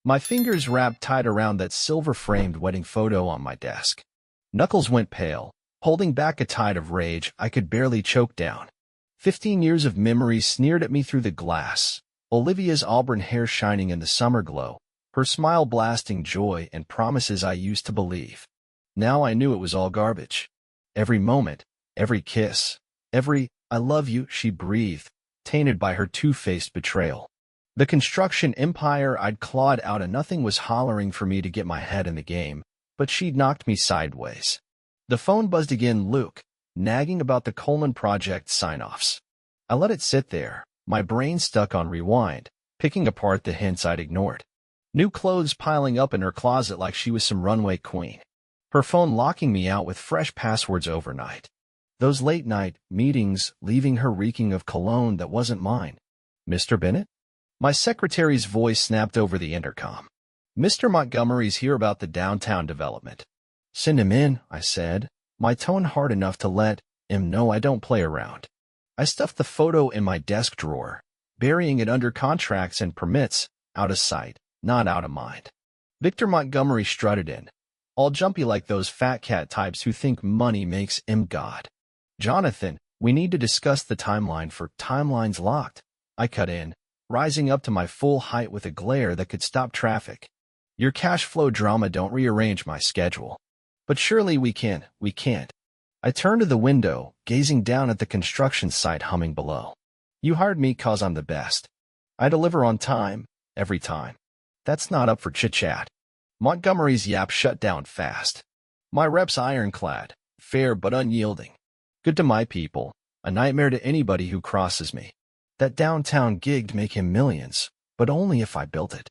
My fingers wrapped tight around that silver-framed wedding photo on my desk. Knuckles went pale, holding back a tide of rage I could barely choke down. 15 years of memories sneered at me through the glass. Olivia's auburn hair shining in the summer glow, her smile blasting joy and promises I used to believe. Now I knew it was all garbage. Every moment, every kiss, every "I love you" she breathed, tainted by her two-faced betrayal. The construction empire I'd clawed out and nothing was hollering for me to get my head in the game, but she'd knocked me sideways. The phone buzzed again. Luke, nagging about the Coleman project sign-offs. I let it sit there, my brain stuck on rewind, picking apart the hints I'd ignored. New clothes piling up in her closet like she was some runway queen. Her phone locking me out with fresh passwords overnight. Those late-night meetings leaving her reeking of cologne that wasn't mine. Mr. Bennett? My secretary's voice snapped over the intercom. Mr. Montgomery's here about the downtown development. Send him in, I said, my tone hard enough to let him know I don't play around. I stuffed the photo in my desk drawer, burying it under contracts and permits, out of sight, not out of mind. Victor Montgomery strutted in, all jumpy like those fat cat types who think money makes him God. Jonathan, we need to discuss the timeline for Timelines Locked. I cut in, rising up to my full height with a glare that could stop traffic. Your cash flow drama don't rearrange my schedule. But surely we can't. I turned to the window, gazing down at the construction site humming below. You hired me 'cause I'm the best. I deliver on time, every time. That's not up for chit-chat. Montgomery's yap shut down fast. My rep's ironclad, fair but unyielding. Good to my people, a nightmare to anybody who crosses me. That downtown gig'd make him millions, but only if I built it.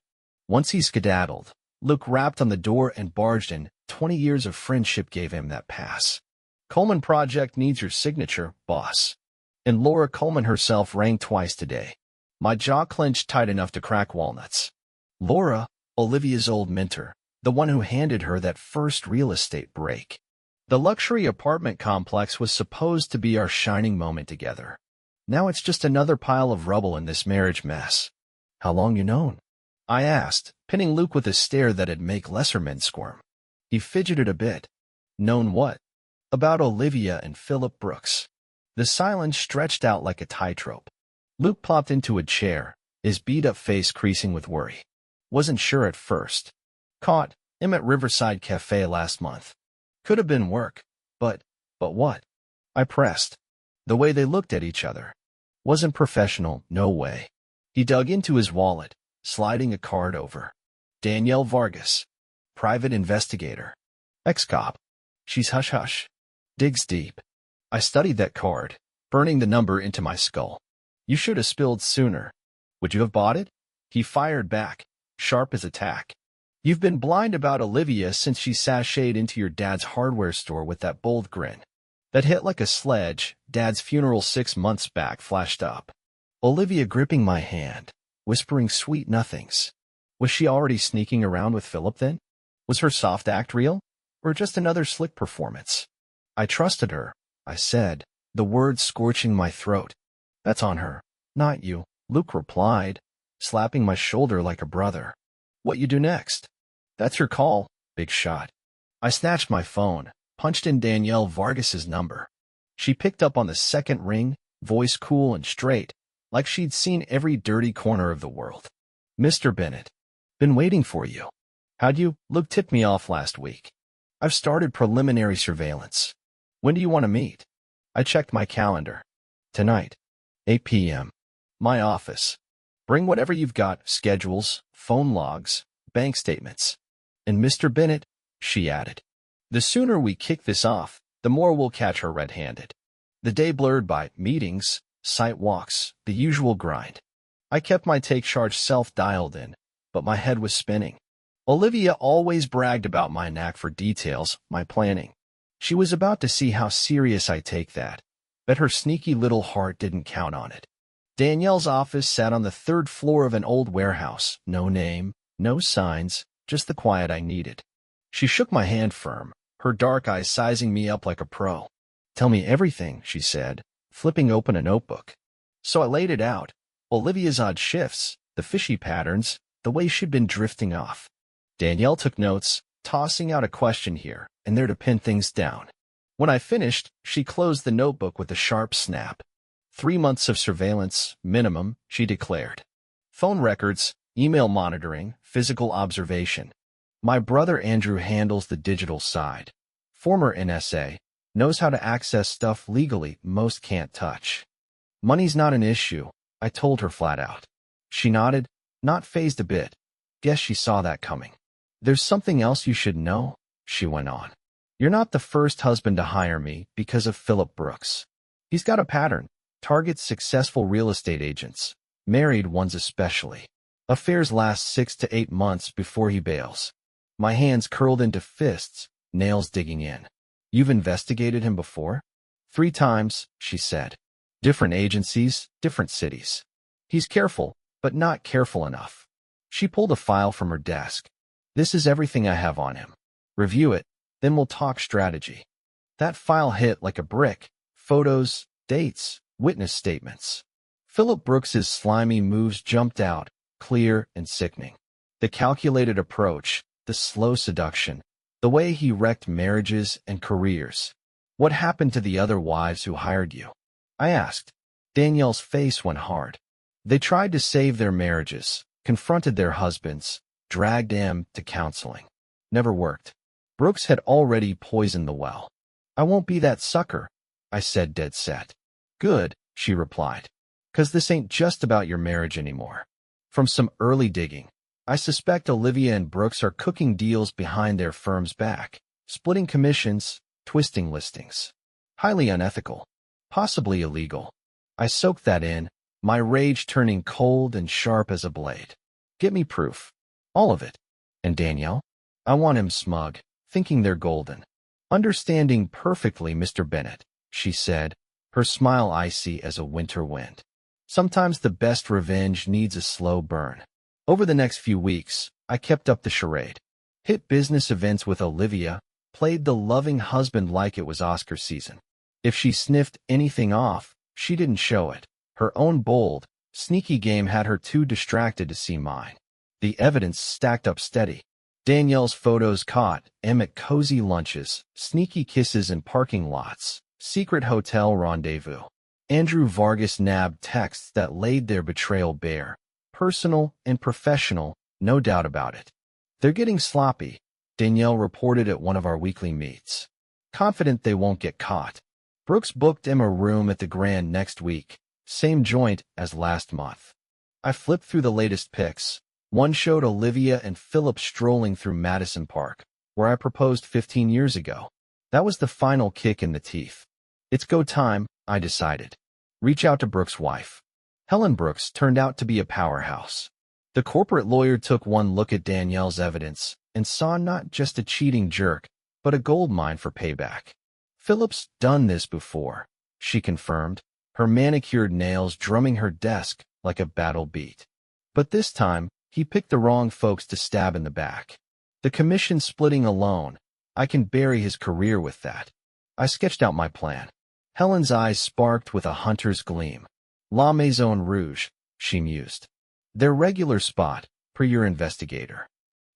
Once he skedaddled, Luke rapped on the door and barged in. 20 years of friendship gave him that pass. Coleman project needs your signature, boss. And Laura Coleman herself rang twice today. My jaw clenched tight enough to crack walnuts. Laura, Olivia's old mentor, the one who handed her that first real estate break. The luxury apartment complex was supposed to be our shining moment together. Now it's just another pile of rubble in this marriage mess. How long you known? I asked, pinning Luke with a stare that'd make lesser men squirm. He fidgeted a bit. Known what? About Olivia and Philip Brooks. The silence stretched out like a tightrope. Luke plopped into a chair, his beat-up face creasing with worry. Wasn't sure at first. Caught him at Riverside Cafe last month. Could have been work, but what? I pressed. The way they looked at each other. Wasn't professional, no way. He dug into his wallet, sliding a card over. Danielle Vargas. Private investigator. Ex-cop. She's hush-hush. Digs deep. I studied that card, burning the number into my skull. You should have spilled sooner. Would you have bought it? He fired back, sharp as a tack. You've been blind about Olivia since she sashayed into your dad's hardware store with that bold grin. That hit like a sledge. Dad's funeral 6 months back flashed up. Olivia gripping my hand, whispering sweet nothings. Was she already sneaking around with Philip then? Was her soft act real, or just another slick performance? I trusted her, I said, the words scorching my throat. That's on her, not you, Luke replied, slapping my shoulder like a brother. What you do next? That's your call, big shot. I snatched my phone, punched in Danielle Vargas's number. She picked up on the second ring, voice cool and straight, like she'd seen every dirty corner of the world. Mr. Bennett. Been waiting for you. How'd you? Luke tipped me off last week. I've started preliminary surveillance. When do you want to meet? I checked my calendar. Tonight. 8 p.m. My office. Bring whatever you've got, schedules, phone logs, bank statements. And Mr. Bennett, she added. The sooner we kick this off, the more we'll catch her red-handed. The day blurred by meetings, site walks, the usual grind. I kept my take charge self dialed in, but my head was spinning. Olivia always bragged about my knack for details, my planning. She was about to see how serious I take that, but her sneaky little heart didn't count on it. Danielle's office sat on the 3rd floor of an old warehouse, no name, no signs, just the quiet I needed. She shook my hand firm, her dark eyes sizing me up like a pro. Tell me everything, she said, flipping open a notebook. So I laid it out. Olivia's odd shifts, the fishy patterns, the way she'd been drifting off. Danielle took notes, tossing out a question here and there to pin things down. When I finished, she closed the notebook with a sharp snap. 3 months of surveillance, minimum, she declared. Phone records, email monitoring, physical observation. My brother Andrew handles the digital side. Former NSA, knows how to access stuff legally most can't touch. Money's not an issue, I told her flat out. She nodded, not fazed a bit. Guess she saw that coming. There's something else you should know, she went on. You're not the first husband to hire me because of Philip Brooks. He's got a pattern, targets successful real estate agents, married ones especially. Affairs last 6 to 8 months before he bails. My hands curled into fists, nails digging in. You've investigated him before? 3 times, she said. Different agencies, different cities. He's careful, but not careful enough. She pulled a file from her desk. This is everything I have on him. Review it, then we'll talk strategy. That file hit like a brick. Photos, dates, witness statements. Philip Brooks's slimy moves jumped out, clear and sickening. The calculated approach, the slow seduction, the way he wrecked marriages and careers. What happened to the other wives who hired you? I asked. Danielle's face went hard. They tried to save their marriages, confronted their husbands, dragged them to counseling. Never worked. Brooks had already poisoned the well. I won't be that sucker, I said dead set. Good, she replied. 'Cause this ain't just about your marriage anymore. From some early digging, I suspect Olivia and Brooks are cooking deals behind their firm's back, splitting commissions, twisting listings. Highly unethical. Possibly illegal. I soaked that in, my rage turning cold and sharp as a blade. Get me proof. All of it. And Danielle? I want him smug, thinking they're golden. Understanding perfectly, Mr. Bennett, she said, her smile icy as a winter wind. Sometimes the best revenge needs a slow burn. Over the next few weeks, I kept up the charade. Hit business events with Olivia, played the loving husband like it was Oscar season. If she sniffed anything off, she didn't show it. Her own bold, sneaky game had her too distracted to see mine. The evidence stacked up steady. Danielle's photos caught em at cozy lunches, sneaky kisses in parking lots, secret hotel rendezvous. Andrew Vargas nabbed texts that laid their betrayal bare. Personal and professional, no doubt about it. They're getting sloppy, Danielle reported at one of our weekly meets. Confident they won't get caught. Brooks booked him a room at the Grand next week, same joint as last month. I flipped through the latest pics. One showed Olivia and Philip strolling through Madison Park, where I proposed 15 years ago. That was the final kick in the teeth. It's go time, I decided. Reach out to Brooks' wife. Helen Brooks turned out to be a powerhouse. The corporate lawyer took one look at Danielle's evidence and saw not just a cheating jerk, but a goldmine for payback. Philip's done this before, she confirmed, her manicured nails drumming her desk like a battle beat. But this time, he picked the wrong folks to stab in the back. The commission splitting alone, I can bury his career with that. I sketched out my plan. Helen's eyes sparked with a hunter's gleam. La Maison Rouge, she mused. Their regular spot, per your investigator.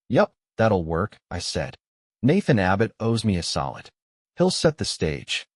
Yup, that'll work, I said. Nathan Abbott owes me a solid. He'll set the stage.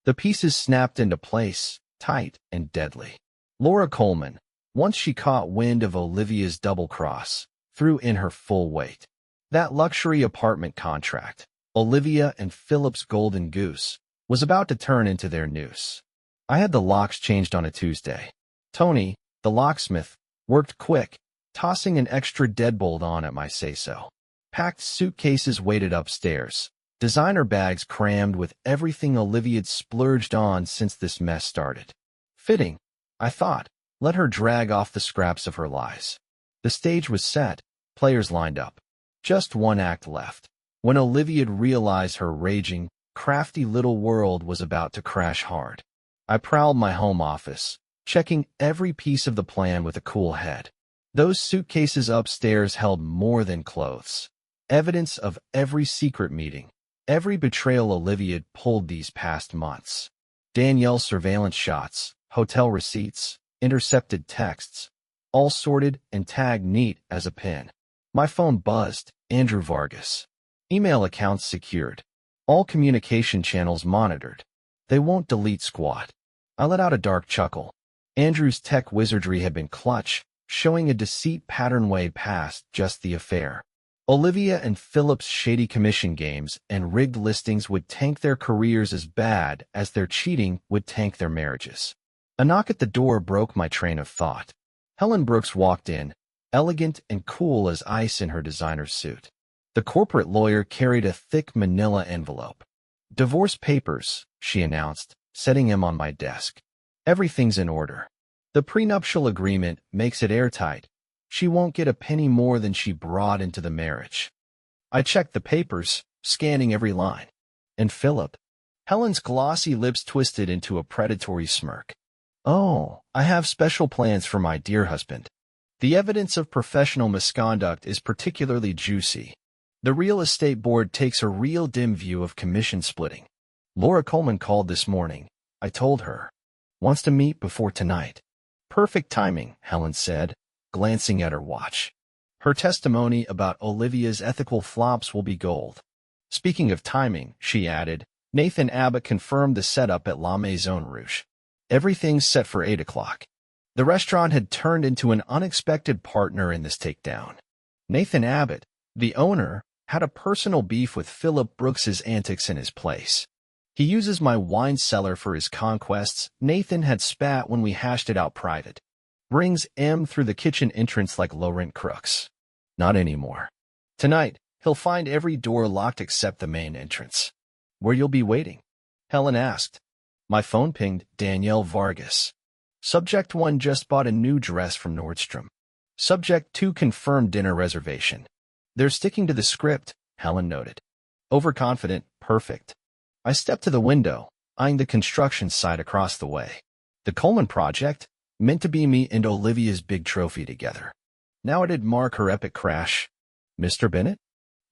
The pieces snapped into place, tight and deadly. Laura Coleman, once she caught wind of Olivia's double cross, threw in her full weight. That luxury apartment contract, Olivia and Philip's golden goose, was about to turn into their noose. I had the locks changed on a Tuesday. Tony, the locksmith, worked quick, tossing an extra deadbolt on at my say-so. Packed suitcases waited upstairs, designer bags crammed with everything Olivia'd splurged on since this mess started. Fitting, I thought. Let her drag off the scraps of her lies. The stage was set, players lined up. Just one act left. When Olivia'd realized her raging, crafty little world was about to crash hard. I prowled my home office, checking every piece of the plan with a cool head. Those suitcases upstairs held more than clothes. Evidence of every secret meeting, every betrayal Olivia'd pulled these past months. Danielle's surveillance shots, hotel receipts, intercepted texts, all sorted and tagged neat as a pin. My phone buzzed. Andrew Vargas. Email accounts secured. All communication channels monitored. They won't delete squat. I let out a dark chuckle. Andrew's tech wizardry had been clutch, showing a deceit pattern way past just the affair. Olivia and Philip's shady commission games and rigged listings would tank their careers as bad as their cheating would tank their marriages. A knock at the door broke my train of thought. Helen Brooks walked in, elegant and cool as ice in her designer suit. The corporate lawyer carried a thick manila envelope. "Divorce papers," she announced, setting him on my desk. "Everything's in order. The prenuptial agreement makes it airtight. She won't get a penny more than she brought into the marriage." I checked the papers, scanning every line. "And Philip?" Helen's glossy lips twisted into a predatory smirk. "Oh, I have special plans for my dear husband. The evidence of professional misconduct is particularly juicy. The real estate board takes a real dim view of commission splitting. Laura Coleman called this morning, I told her. Wants to meet before tonight." "Perfect timing," Helen said, glancing at her watch. Her testimony about Olivia's ethical flops will be gold. "Speaking of timing," she added, Nathan Abbott confirmed the setup at La Maison Rouge. Everything's set for 8 o'clock. The restaurant had turned into an unexpected partner in this takedown. Nathan Abbott, the owner, had a personal beef with Philip Brooks's antics in his place. "He uses my wine cellar for his conquests," Nathan had spat when we hashed it out private. "Brings M through the kitchen entrance like low-rent crooks." Not anymore. "Tonight, he'll find every door locked except the main entrance." "Where you'll be waiting?" Helen asked. My phone pinged. "Danielle Vargas. Subject 1 just bought a new dress from Nordstrom. Subject 2 confirmed dinner reservation." "They're sticking to the script," Helen noted. "Overconfident, perfect." I stepped to the window, eyeing the construction site across the way. The Coleman project, meant to be me and Olivia's big trophy together. Now it'd mark her epic crash. "Mr. Bennett?"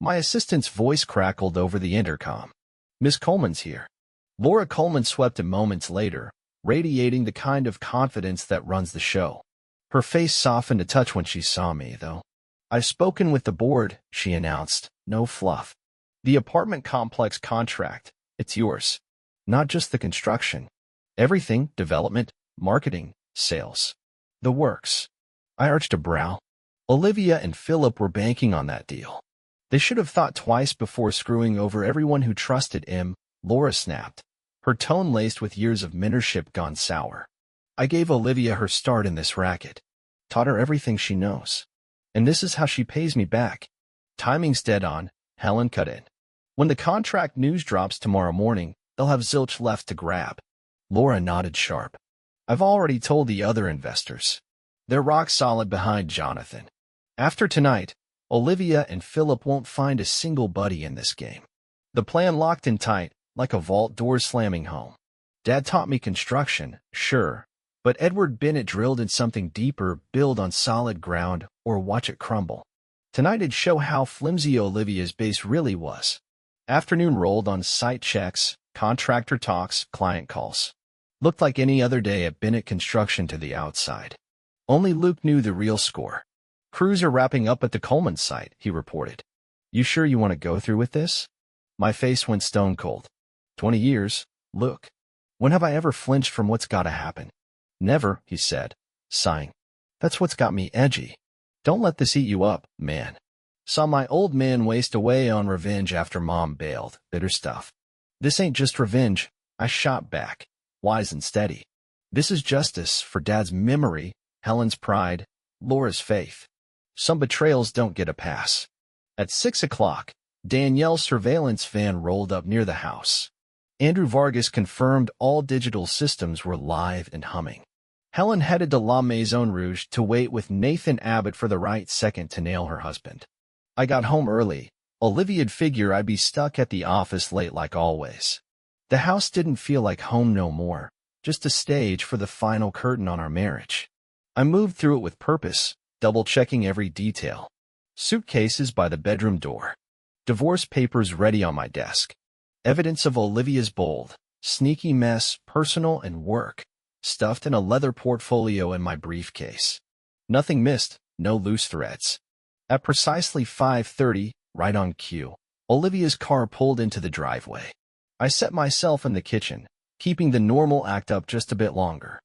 My assistant's voice crackled over the intercom. "Miss Coleman's here." Laura Coleman swept in moments later, radiating the kind of confidence that runs the show. Her face softened a touch when she saw me, though. "I've spoken with the board," she announced. "No fluff. The apartment complex contract, it's yours. Not just the construction. Everything, development, marketing, sales. The works." I arched a brow. Olivia and Philip were banking on that deal. They should have thought twice before screwing over everyone who trusted him, Laura snapped, her tone laced with years of mentorship gone sour. "I gave Olivia her start in this racket. Taught her everything she knows. And this is how she pays me back." "Timing's dead on," Helen cut in. "When the contract news drops tomorrow morning, they'll have zilch left to grab." Laura nodded sharp. "I've already told the other investors. They're rock solid behind Jonathan. After tonight, Olivia and Philip won't find a single buddy in this game. The plan locked in tight, like a vault door slamming home. Dad taught me construction, sure, but Edward Bennett drilled in something deeper, build on solid ground, or watch it crumble. Tonight'd show how flimsy Olivia's base really was." Afternoon rolled on site checks, contractor talks, client calls. Looked like any other day at Bennett Construction to the outside. Only Luke knew the real score. "Crews are wrapping up at the Coleman site," he reported. "You sure you want to go through with this?" My face went stone cold. 20 years, Luke. When have I ever flinched from what's gotta happen? "Never," he said, sighing. "That's what's got me edgy. Don't let this eat you up, man. Saw my old man waste away on revenge after Mom bailed. Bitter stuff." "This ain't just revenge," I shot back, wise and steady. "This is justice for Dad's memory, Helen's pride, Laura's faith. Some betrayals don't get a pass." At 6 o'clock, Danielle's surveillance van rolled up near the house. Andrew Vargas confirmed all digital systems were live and humming. Helen headed to La Maison Rouge to wait with Nathan Abbott for the right second to nail her husband. I got home early. Olivia'd figure I'd be stuck at the office late like always. The house didn't feel like home no more, just a stage for the final curtain on our marriage. I moved through it with purpose, double-checking every detail. Suitcases by the bedroom door. Divorce papers ready on my desk. Evidence of Olivia's bold, sneaky mess, personal and work, stuffed in a leather portfolio in my briefcase. Nothing missed, no loose threads. At precisely 5:30, right on cue, Olivia's car pulled into the driveway. I set myself in the kitchen, keeping the normal act up just a bit longer.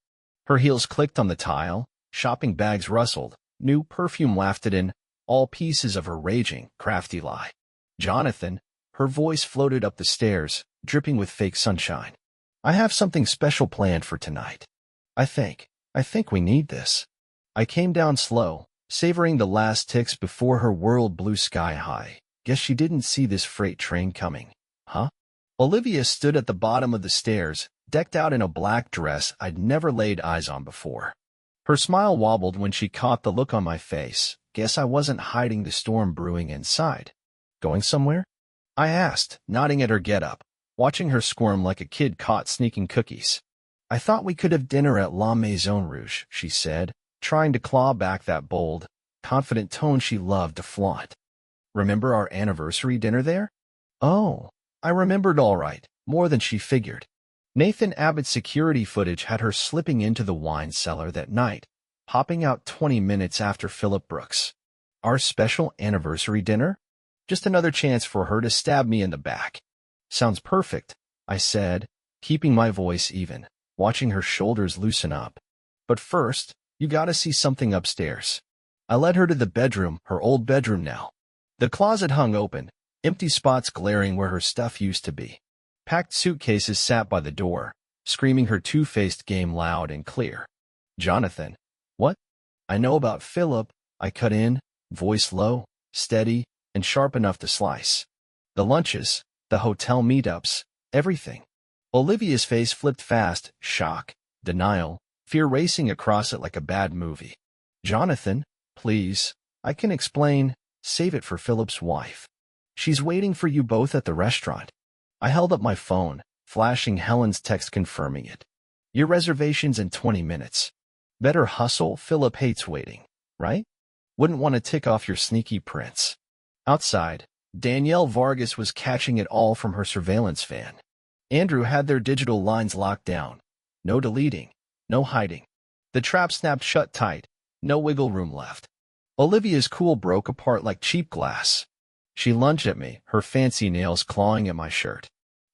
Her heels clicked on the tile, shopping bags rustled, new perfume wafted in, all pieces of her raging, crafty lie. Jonathan, her voice floated up the stairs, dripping with fake sunshine. I have something special planned for tonight. I think we need this. I came down slow, savoring the last ticks before her world blew sky high. Guess she didn't see this freight train coming, huh? Olivia stood at the bottom of the stairs, decked out in a black dress I'd never laid eyes on before. Her smile wobbled when she caught the look on my face. Guess I wasn't hiding the storm brewing inside. Going somewhere? I asked, nodding at her getup, watching her squirm like a kid caught sneaking cookies. I thought we could have dinner at La Maison Rouge, she said, trying to claw back that bold, confident tone she loved to flaunt. Remember our anniversary dinner there? Oh, I remembered all right, more than she figured. Nathan Abbott's security footage had her slipping into the wine cellar that night, popping out 20 minutes after Philip Brooks. Our special anniversary dinner? Just another chance for her to stab me in the back. Sounds perfect, I said, keeping my voice even, watching her shoulders loosen up. But first, you gotta see something upstairs. I led her to the bedroom, her old bedroom now. The closet hung open, empty spots glaring where her stuff used to be. Packed suitcases sat by the door, screaming her two-faced game loud and clear. Jonathan. What? I know about Philip, I cut in, voice low, steady, and sharp enough to slice. The lunches, the hotel meetups, everything. Olivia's face flipped fast, shock, denial, fear racing across it like a bad movie. Jonathan, please, I can explain, save it for Philip's wife. She's waiting for you both at the restaurant. I held up my phone, flashing Helen's text confirming it. Your reservation's in 20 minutes. Better hustle, Philip hates waiting, right? Wouldn't want to tick off your sneaky prince. Outside, Danielle Vargas was catching it all from her surveillance van. Andrew had their digital lines locked down. No deleting, no hiding. The trap snapped shut tight, no wiggle room left. Olivia's cool broke apart like cheap glass. She lunged at me, her fancy nails clawing at my shirt.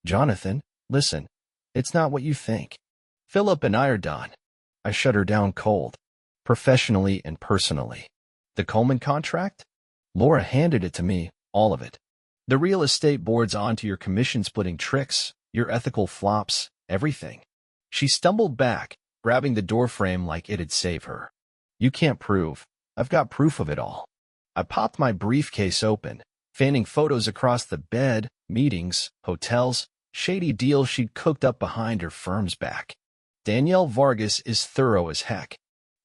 Jonathan, listen, it's not what you think. Philip and I are done. I shut her down cold, professionally and personally. The Coleman contract? Laura handed it to me, all of it. The real estate board's onto your commission-splitting tricks, your ethical flops, everything. She stumbled back, grabbing the doorframe like it'd save her. You can't prove. I've got proof of it all. I popped my briefcase open, fanning photos across the bed, meetings, hotels, shady deals she'd cooked up behind her firm's back. Danielle Vargas is thorough as heck.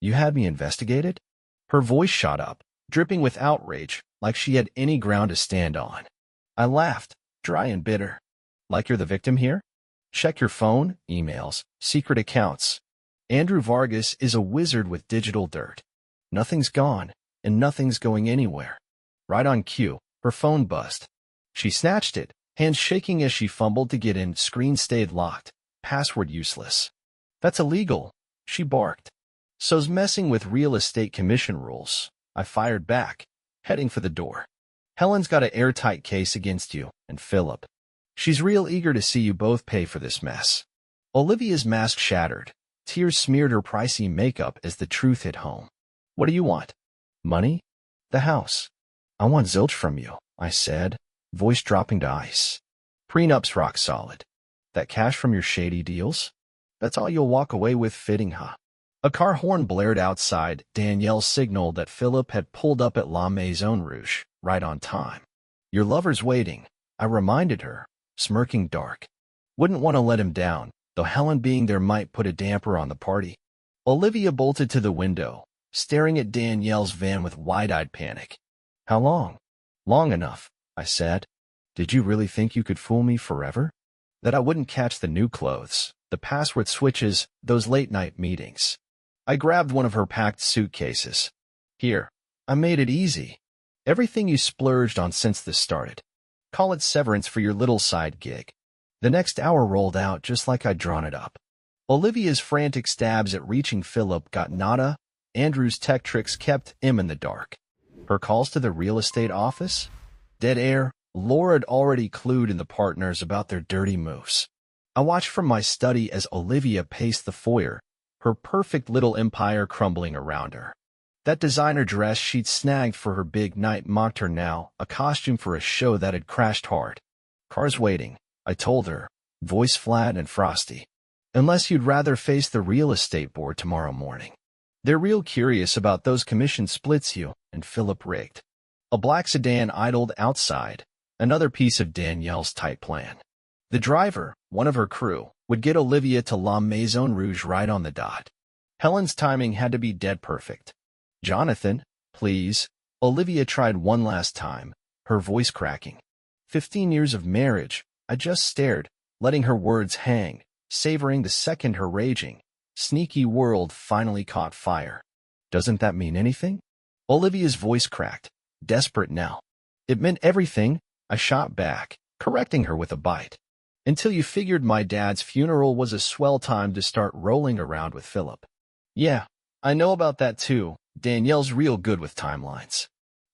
You had me investigated? Her voice shot up, dripping with outrage, like she had any ground to stand on. I laughed, dry and bitter. Like you're the victim here? Check your phone, emails, secret accounts. Andrew Vargas is a wizard with digital dirt. Nothing's gone, and nothing's going anywhere. Right on cue, her phone buzzed. She snatched it, hands shaking as she fumbled to get in. Screen stayed locked, password useless. That's illegal, she barked. So's messing with real estate commission rules. I fired back, heading for the door. Helen's got an airtight case against you, and Philip. She's real eager to see you both pay for this mess. Olivia's mask shattered. Tears smeared her pricey makeup as the truth hit home. What do you want? Money? The house. I want zilch from you, I said, voice dropping to ice. Prenup's rock solid. That cash from your shady deals? That's all you'll walk away with fitting, huh? A car horn blared outside. Danielle signaled that Philip had pulled up at La Maison Rouge, right on time. Your lover's waiting, I reminded her, smirking dark. Wouldn't want to let him down, though Helen being there might put a damper on the party. Olivia bolted to the window, staring at Danielle's van with wide-eyed panic. How long? Long enough, I said. Did you really think you could fool me forever? That I wouldn't catch the new clothes, the password switches, those late-night meetings. I grabbed one of her packed suitcases. Here, I made it easy. Everything you splurged on since this started. Call it severance for your little side gig. The next hour rolled out just like I'd drawn it up. Olivia's frantic stabs at reaching Philip got nada, Andrew's tech tricks kept him in the dark. Her calls to the real estate office? Dead air. Laura had already clued in the partners about their dirty moves. I watched from my study as Olivia paced the foyer, her perfect little empire crumbling around her. That designer dress she'd snagged for her big night mocked her now, a costume for a show that had crashed hard. Car's waiting, I told her, voice flat and frosty. Unless you'd rather face the real estate board tomorrow morning. They're real curious about those commission splits you and Philip rigged. A black sedan idled outside, another piece of Danielle's tight plan. The driver, one of her crew, would get Olivia to La Maison Rouge right on the dot. Helen's timing had to be dead perfect. Jonathan, please. Olivia tried one last time, her voice cracking. 15 years of marriage. I just stared, letting her words hang, savoring the second her raging, sneaky world finally caught fire. Doesn't that mean anything? Olivia's voice cracked, desperate now. It meant everything, I shot back, correcting her with a bite. Until you figured my dad's funeral was a swell time to start rolling around with Philip. Yeah, I know about that too. Danielle's real good with timelines.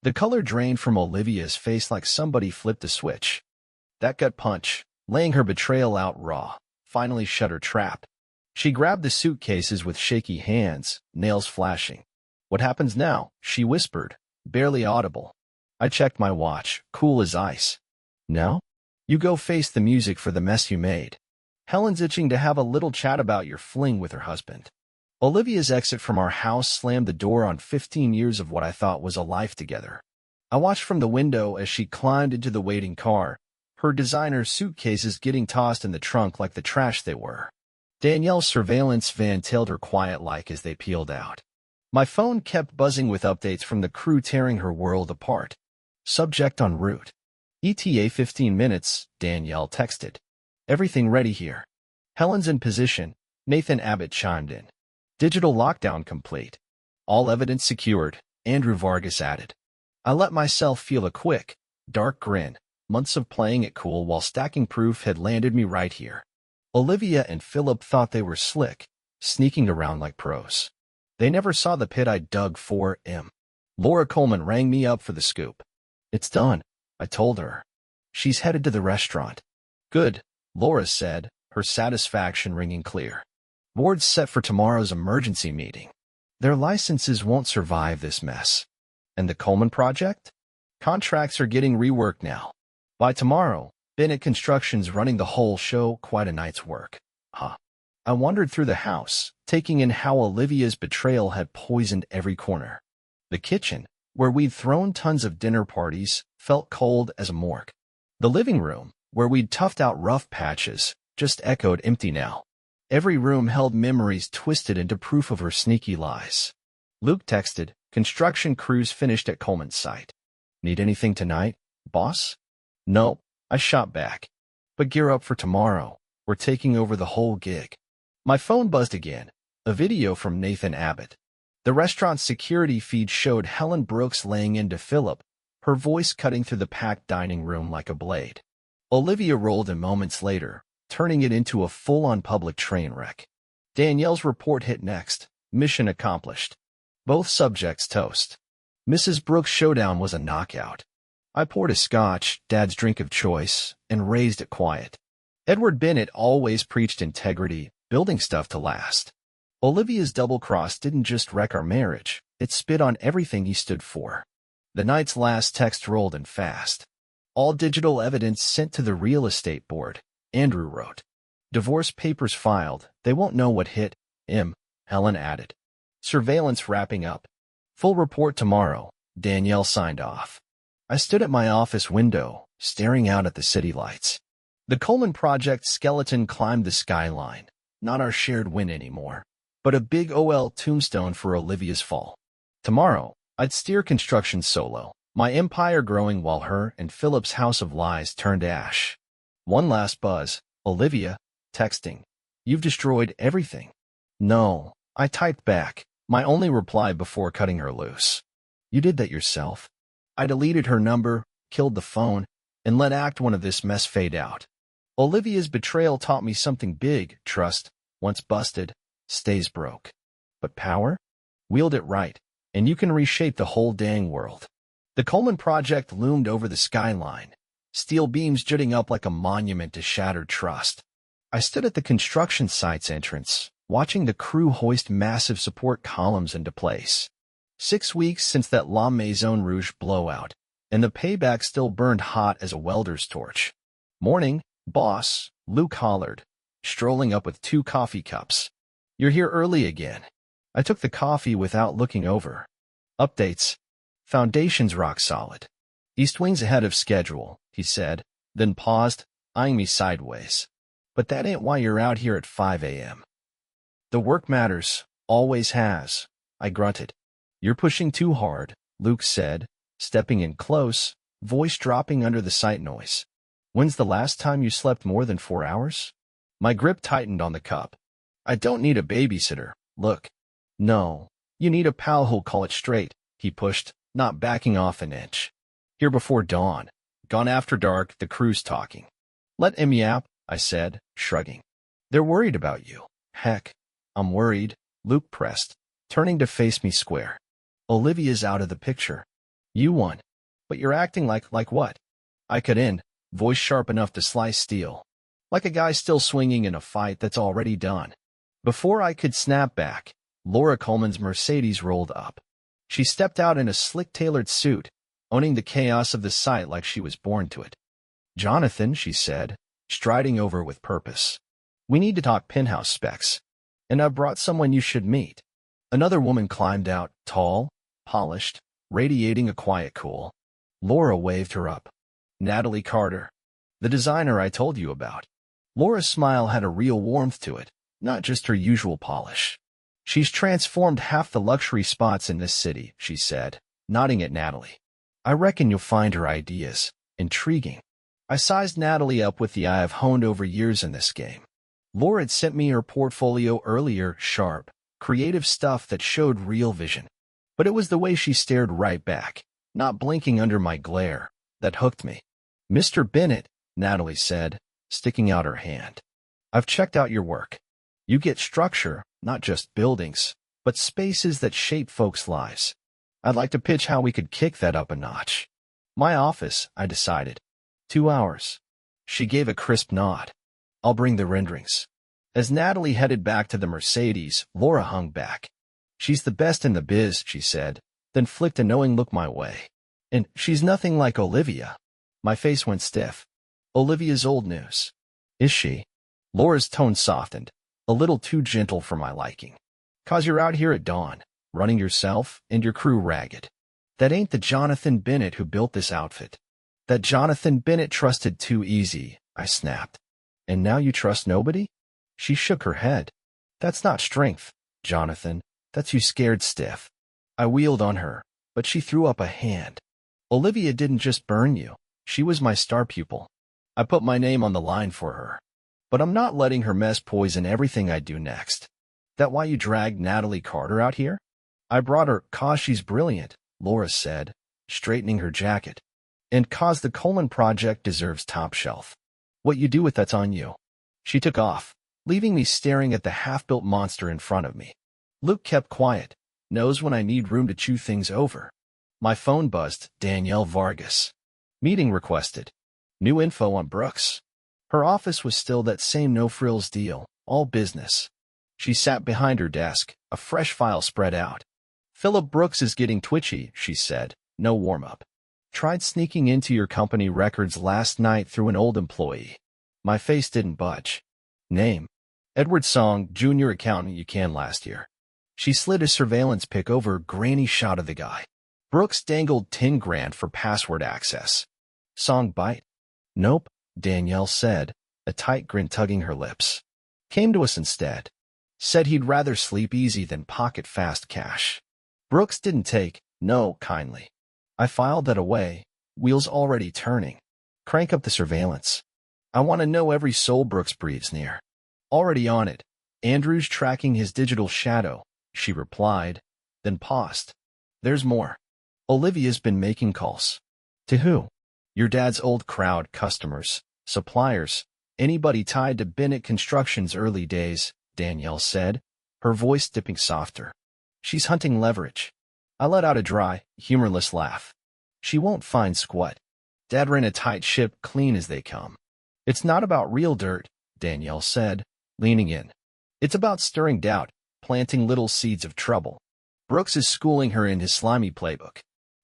The color drained from Olivia's face like somebody flipped a switch. That gut punch, laying her betrayal out raw, finally shut her trap. She grabbed the suitcases with shaky hands, nails flashing. What happens now? She whispered, barely audible. I checked my watch, cool as ice. Now? You go face the music for the mess you made. Helen's itching to have a little chat about your fling with her husband. Olivia's exit from our house slammed the door on 15 years of what I thought was a life together. I watched from the window as she climbed into the waiting car, her designer suitcases getting tossed in the trunk like the trash they were. Danielle's surveillance van tailed her quiet-like as they peeled out. My phone kept buzzing with updates from the crew tearing her world apart. Subject en route. ETA 15 minutes, Danielle texted. Everything ready here. Helen's in position, Nathan Abbott chimed in. Digital lockdown complete. All evidence secured, Andrew Vargas added. I let myself feel a quick, dark grin. Months of playing it cool while stacking proof had landed me right here. Olivia and Philip thought they were slick, sneaking around like pros. They never saw the pit I dug for him. Laura Coleman rang me up for the scoop. It's done, I told her. She's headed to the restaurant. Good, Laura said, her satisfaction ringing clear. Board's set for tomorrow's emergency meeting. Their licenses won't survive this mess. And the Coleman project? Contracts are getting reworked now. By tomorrow, Bennett Construction's running the whole show, quite a night's work. I wandered through the house, taking in how Olivia's betrayal had poisoned every corner. The kitchen, where we'd thrown tons of dinner parties, felt cold as a morgue. The living room, where we'd toughed out rough patches, just echoed empty now. Every room held memories twisted into proof of her sneaky lies. Luke texted, construction crews finished at Coleman's site. Need anything tonight, boss? No, I shot back. But gear up for tomorrow. We're taking over the whole gig. My phone buzzed again, a video from Nathan Abbott. The restaurant's security feed showed Helen Brooks laying into Philip, her voice cutting through the packed dining room like a blade. Olivia rolled in moments later, turning it into a full-on public train wreck. Danielle's report hit next, mission accomplished. Both subjects toast. Mrs. Brooks' showdown was a knockout. I poured a scotch, Dad's drink of choice, and raised it quiet. Edward Bennett always preached integrity, building stuff to last. Olivia's double cross didn't just wreck our marriage, it spit on everything he stood for. The night's last text rolled in fast. All digital evidence sent to the real estate board, Andrew wrote. Divorce papers filed, they won't know what hit him, Helen added. Surveillance wrapping up. Full report tomorrow, Danielle signed off. I stood at my office window, staring out at the city lights. The Coleman project skeleton climbed the skyline, not our shared win anymore, but a big OL tombstone for Olivia's fall. Tomorrow, I'd steer construction solo, my empire growing while her and Philip's house of lies turned to ash. One last buzz, Olivia, texting. You've destroyed everything. No, I typed back, my only reply before cutting her loose. You did that yourself. I deleted her number, killed the phone, and let Act 1 of this mess fade out. Olivia's betrayal taught me something big. Trust, once busted, stays broke. But power? Wield it right, and you can reshape the whole dang world. The Coleman project loomed over the skyline, steel beams jutting up like a monument to shattered trust. I stood at the construction site's entrance, watching the crew hoist massive support columns into place. 6 weeks since that La Maison Rouge blowout, and the payback still burned hot as a welder's torch. "Morning, boss," Luke hollered, strolling up with 2 coffee cups. "You're here early again." I took the coffee without looking over. "Updates. Foundation's rock solid. East wing's ahead of schedule," he said, then paused, eyeing me sideways. "But that ain't why you're out here at 5 a.m. "The work matters, always has," I grunted. "You're pushing too hard," Luke said, stepping in close, voice dropping under the site noise. "When's the last time you slept more than 4 hours?" My grip tightened on the cup. "I don't need a babysitter, look." "No, you need a pal who'll call it straight," he pushed, not backing off an inch. "Here before dawn. Gone after dark, the crew's talking." "Let him yap," I said, shrugging. "They're worried about you." "Heck, I'm worried," Luke pressed, turning to face me square. "Olivia's out of the picture. You won. But you're acting like what?" I cut in, voice sharp enough to slice steel. Like a guy still swinging in a fight that's already done. Before I could snap back, Laura Coleman's Mercedes rolled up. She stepped out in a slick-tailored suit, owning the chaos of the site like she was born to it. "Jonathan," she said, striding over with purpose. "We need to talk penthouse specs. And I've brought someone you should meet." Another woman climbed out, tall, polished, radiating a quiet cool. Laura waved her up. "Natalie Carter. The designer I told you about." Laura's smile had a real warmth to it, not just her usual polish. "She's transformed half the luxury spots in this city," she said, nodding at Natalie. "I reckon you'll find her ideas intriguing." I sized Natalie up with the eye I've honed over years in this game. Laura had sent me her portfolio earlier, sharp, creative stuff that showed real vision. But it was the way she stared right back, not blinking under my glare, that hooked me. "Mr. Bennett," Natalie said, sticking out her hand. "I've checked out your work. You get structure, not just buildings, but spaces that shape folks' lives. I'd like to pitch how we could kick that up a notch." "My office," I decided. 2 hours. She gave a crisp nod. "I'll bring the renderings." As Natalie headed back to the Mercedes, Laura hung back. "She's the best in the biz," she said, then flicked a knowing look my way. "And she's nothing like Olivia." My face went stiff. "Olivia's old news." "Is she?" Laura's tone softened, a little too gentle for my liking. "'Cause you're out here at dawn, running yourself and your crew ragged. That ain't the Jonathan Bennett who built this outfit." "That Jonathan Bennett trusted too easy," I snapped. "And now you trust nobody?" She shook her head. "That's not strength, Jonathan. That's you scared stiff." I wheeled on her, but she threw up a hand. "Olivia didn't just burn you. She was my star pupil. I put my name on the line for her. But I'm not letting her mess poison everything I do next." "That why you dragged Natalie Carter out here?" "I brought her 'cause she's brilliant," Laura said, straightening her jacket. "And 'cause the Coleman project deserves top shelf. What you do with that's on you." She took off, leaving me staring at the half-built monster in front of me. Luke kept quiet, knows when I need room to chew things over. My phone buzzed. Danielle Vargas. "Meeting requested." New info on Brooks. Her office was still that same no-frills deal, all business. She sat behind her desk, a fresh file spread out. "Philip Brooks is getting twitchy," she said, no warm-up. "Tried sneaking into your company records last night through an old employee." My face didn't budge. "Name?" "Edward Song, junior accountant you can last year." She slid a surveillance pic over a grainy shot of the guy. Brooks dangled 10 grand for password access. "Song bite?" "Nope," Danielle said, a tight grin tugging her lips. "Came to us instead. Said he'd rather sleep easy than pocket fast cash." Brooks didn't take no kindly. I filed that away, wheels already turning. "Crank up the surveillance. I want to know every soul Brooks breathes near." "Already on it. Andrew's tracking his digital shadow," she replied, then paused. "There's more. Olivia's been making calls." "To who?" "Your dad's old crowd, customers, suppliers, anybody tied to Bennett Construction's early days," Danielle said, her voice dipping softer. She's hunting leverage. I let out a dry, humorless laugh. She won't find squat. Dad ran a tight ship clean as they come. It's not about real dirt, Danielle said, leaning in. It's about stirring doubt, planting little seeds of trouble. Brooks is schooling her in his slimy playbook.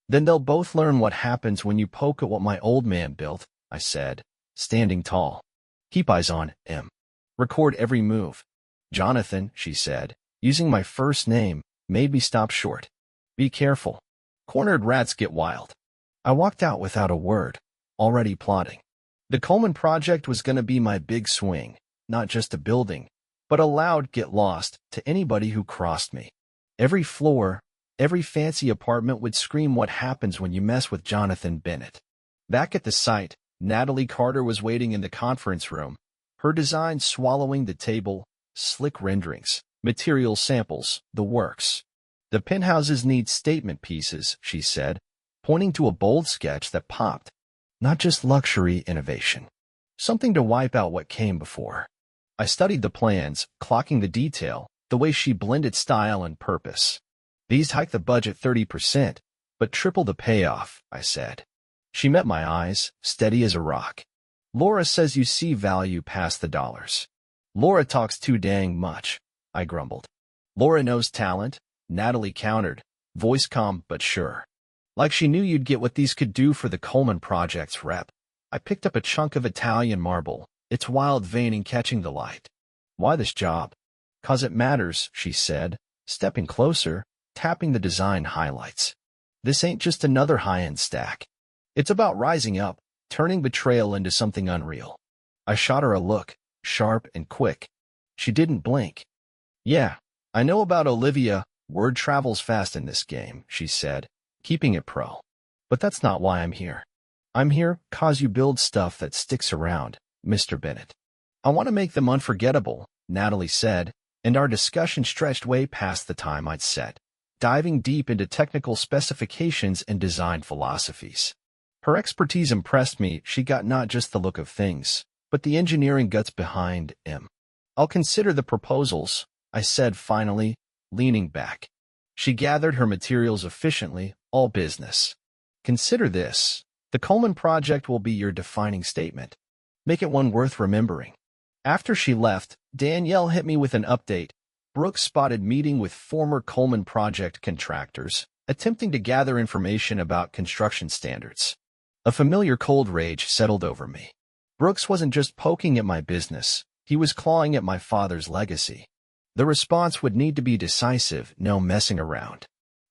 Then they'll both learn what happens when you poke at what my old man built, I said, standing tall. Keep eyes on him. Record every move. Jonathan, she said, using my first name, made me stop short. Be careful. Cornered rats get wild. I walked out without a word, already plotting. The Coleman project was going to be my big swing, not just a building, but a loud get lost to anybody who crossed me. Every floor, every fancy apartment would scream what happens when you mess with Jonathan Bennett. Back at the site, Natalie Carter was waiting in the conference room, her design swallowing the table, slick renderings, material samples, the works. The penthouses need statement pieces, she said, pointing to a bold sketch that popped. Not just luxury innovation. Something to wipe out what came before. I studied the plans, clocking the detail, the way she blended style and purpose. These hike the budget 30%, but triple the payoff, I said. She met my eyes, steady as a rock. Laura says you see value past the dollars. Laura talks too dang much, I grumbled. Laura knows talent, Natalie countered, voice calm but sure. Like she knew you'd get what these could do for the Coleman project's rep. I picked up a chunk of Italian marble, its wild veining catching the light. Why this job? 'Cause it matters, she said, stepping closer, tapping the design highlights. This ain't just another high-end stack. It's about rising up, turning Betrayal into something unreal. I shot her a look, sharp and quick. She didn't blink. Yeah, I know about Olivia. Word travels fast in this game, she said, keeping it pro. But that's not why I'm here. I'm here 'cause you build stuff that sticks around, Mr. Bennett. I want to make them unforgettable, Natalie said, and our discussion stretched way past the time I'd set, diving deep into technical specifications and design philosophies. Her expertise impressed me. She got not just the look of things, but the engineering guts behind him. I'll consider the proposals, I said finally, leaning back. She gathered her materials efficiently, all business. Consider this. The Coleman project will be your defining statement. Make it one worth remembering. After she left, Danielle hit me with an update. Brooks spotted meeting with former Coleman project contractors, attempting to gather information about construction standards. A familiar cold rage settled over me. Brooks wasn't just poking at my business, he was clawing at my father's legacy. The response would need to be decisive, no messing around.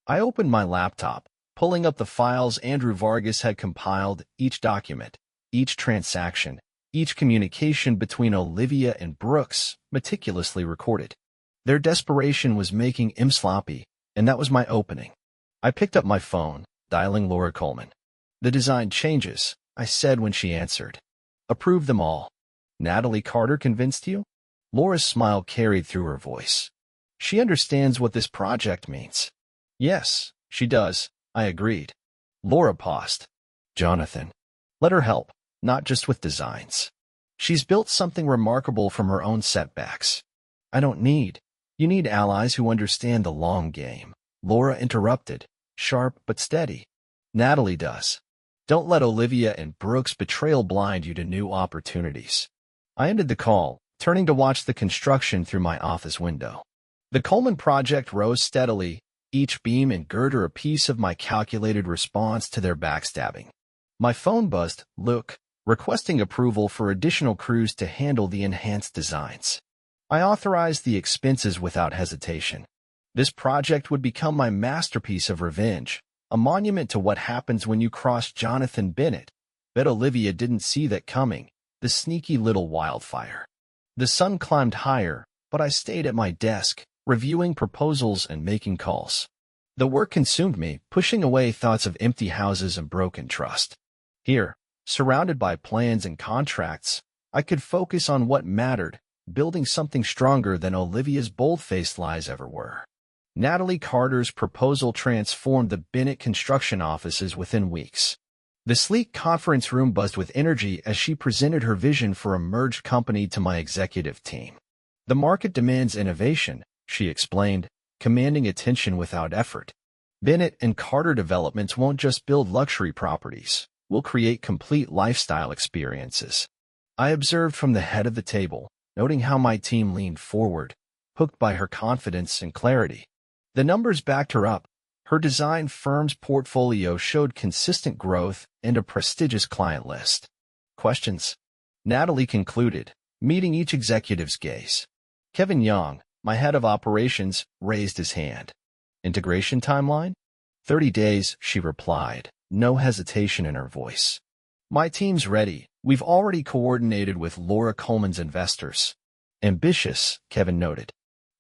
I opened my laptop, pulling up the files Andrew Vargas had compiled, each document, each transaction, each communication between Olivia and Brooks, meticulously recorded. Their desperation was making him sloppy, and that was my opening. I picked up my phone, dialing Laura Coleman. The design changes, I said when she answered. Approve them all. Natalie Carter convinced you? Laura's smile carried through her voice. She understands what this project means. Yes, she does, I agreed. Laura paused. Jonathan. Let her help, not just with designs. She's built something remarkable from her own setbacks. I don't need. You need allies who understand the long game. Laura interrupted, sharp but steady. Natalie does. Don't let Olivia and Brooks' betrayal blind you to new opportunities. I ended the call, turning to watch the construction through my office window. The Coleman project rose steadily, each beam and girder a piece of my calculated response to their backstabbing. My phone buzzed, Luke, requesting approval for additional crews to handle the enhanced designs. I authorized the expenses without hesitation. This project would become my masterpiece of revenge, a monument to what happens when you cross Jonathan Bennett. Bet Olivia didn't see that coming, the sneaky little wildfire. The sun climbed higher, but I stayed at my desk, reviewing proposals and making calls. The work consumed me, pushing away thoughts of empty houses and broken trust. Here, surrounded by plans and contracts, I could focus on what mattered, building something stronger than Olivia's bold-faced lies ever were. Natalie Carter's proposal transformed the Bennett construction offices within weeks. The sleek conference room buzzed with energy as she presented her vision for a merged company to my executive team. The market demands innovation, she explained, commanding attention without effort. Bennett and Carter Developments won't just build luxury properties. We'll create complete lifestyle experiences. I observed from the head of the table, noting how my team leaned forward, hooked by her confidence and clarity. The numbers backed her up. Her design firm's portfolio showed consistent growth and a prestigious client list. Questions? Natalie concluded, meeting each executive's gaze. Kevin Young, my head of operations, raised his hand. Integration timeline? 30 days, she replied, no hesitation in her voice. My team's ready. We've already coordinated with Laura Coleman's investors. Ambitious, Kevin noted.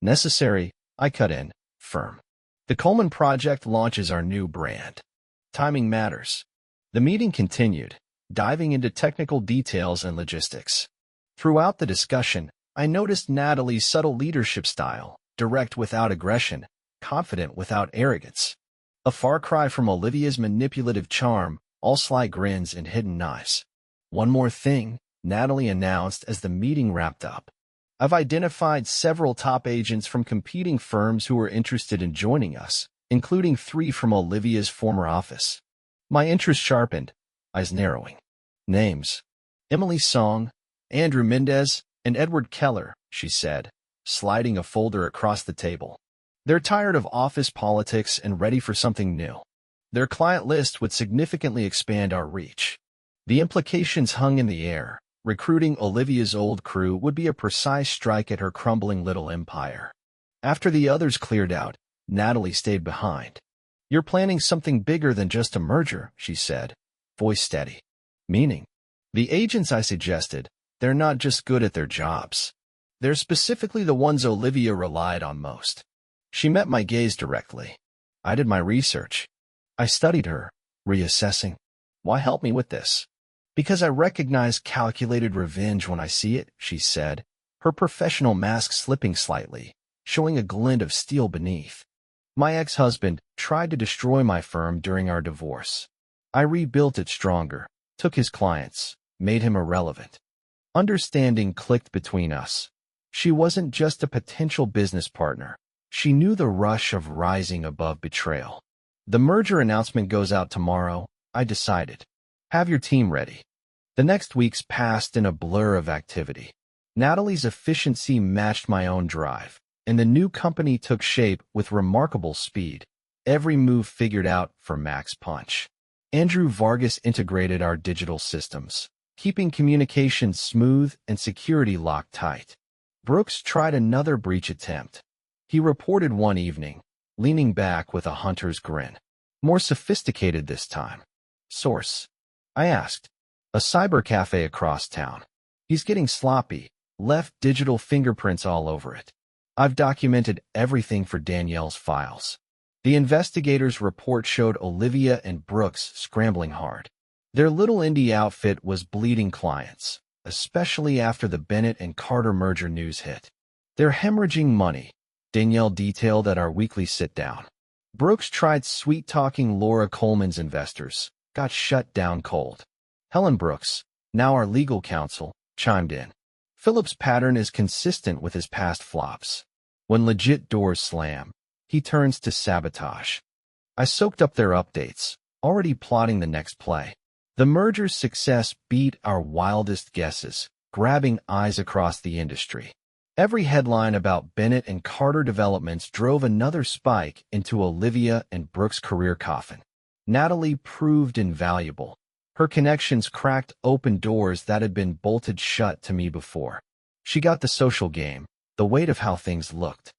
Necessary, I cut in, firm. The Coleman project launches our new brand. Timing matters. The meeting continued, diving into technical details and logistics. Throughout the discussion, I noticed Natalie's subtle leadership style, direct without aggression, confident without arrogance. A far cry from Olivia's manipulative charm, all sly grins and hidden knives. One more thing, Natalie announced as the meeting wrapped up. I've identified several top agents from competing firms who are interested in joining us, including 3 from Olivia's former office. My interest sharpened, eyes narrowing. Names: Emily Song, Andrew Mendez, and Edward Keller, she said, sliding a folder across the table. They're tired of office politics and ready for something new. Their client list would significantly expand our reach. The implications hung in the air. Recruiting Olivia's old crew would be a precise strike at her crumbling little empire. After the others cleared out, Natalie stayed behind. You're planning something bigger than just a merger, she said, voice steady. Meaning? The agents I suggested, they're not just good at their jobs. They're specifically the ones Olivia relied on most. She met my gaze directly. I did my research. I studied her, reassessing. Why help me with this? Because I recognize calculated revenge when I see it, she said, her professional mask slipping slightly, showing a glint of steel beneath. My ex-husband tried to destroy my firm during our divorce. I rebuilt it stronger, took his clients, made him irrelevant. Understanding clicked between us. She wasn't just a potential business partner. She knew the rush of rising above betrayal. The merger announcement goes out tomorrow, I decided. Have your team ready. The next weeks passed in a blur of activity. Natalie's efficiency matched my own drive, and the new company took shape with remarkable speed. Every move figured out for max punch. Andrew Vargas integrated our digital systems, keeping communications smooth and security locked tight. Brooks tried another breach attempt. He reported one evening, leaning back with a hunter's grin. More sophisticated this time. Source? I asked. A cyber cafe across town. He's getting sloppy, left digital fingerprints all over it. I've documented everything for Danielle's files. The investigators' report showed Olivia and Brooks scrambling hard. Their little indie outfit was bleeding clients, especially after the Bennett and Carter merger news hit. They're hemorrhaging money, Danielle detailed at our weekly sit-down. Brooks tried sweet-talking Laura Coleman's investors, got shut down cold. Helen Brooks, now our legal counsel, chimed in. Philip's pattern is consistent with his past flops. When legit doors slam, he turns to sabotage. I soaked up their updates, already plotting the next play. The merger's success beat our wildest guesses, grabbing eyes across the industry. Every headline about Bennett and Carter Developments drove another spike into Olivia and Brooks' career coffin. Natalie proved invaluable. Her connections cracked open doors that had been bolted shut to me before. She got the social game, the weight of how things looked.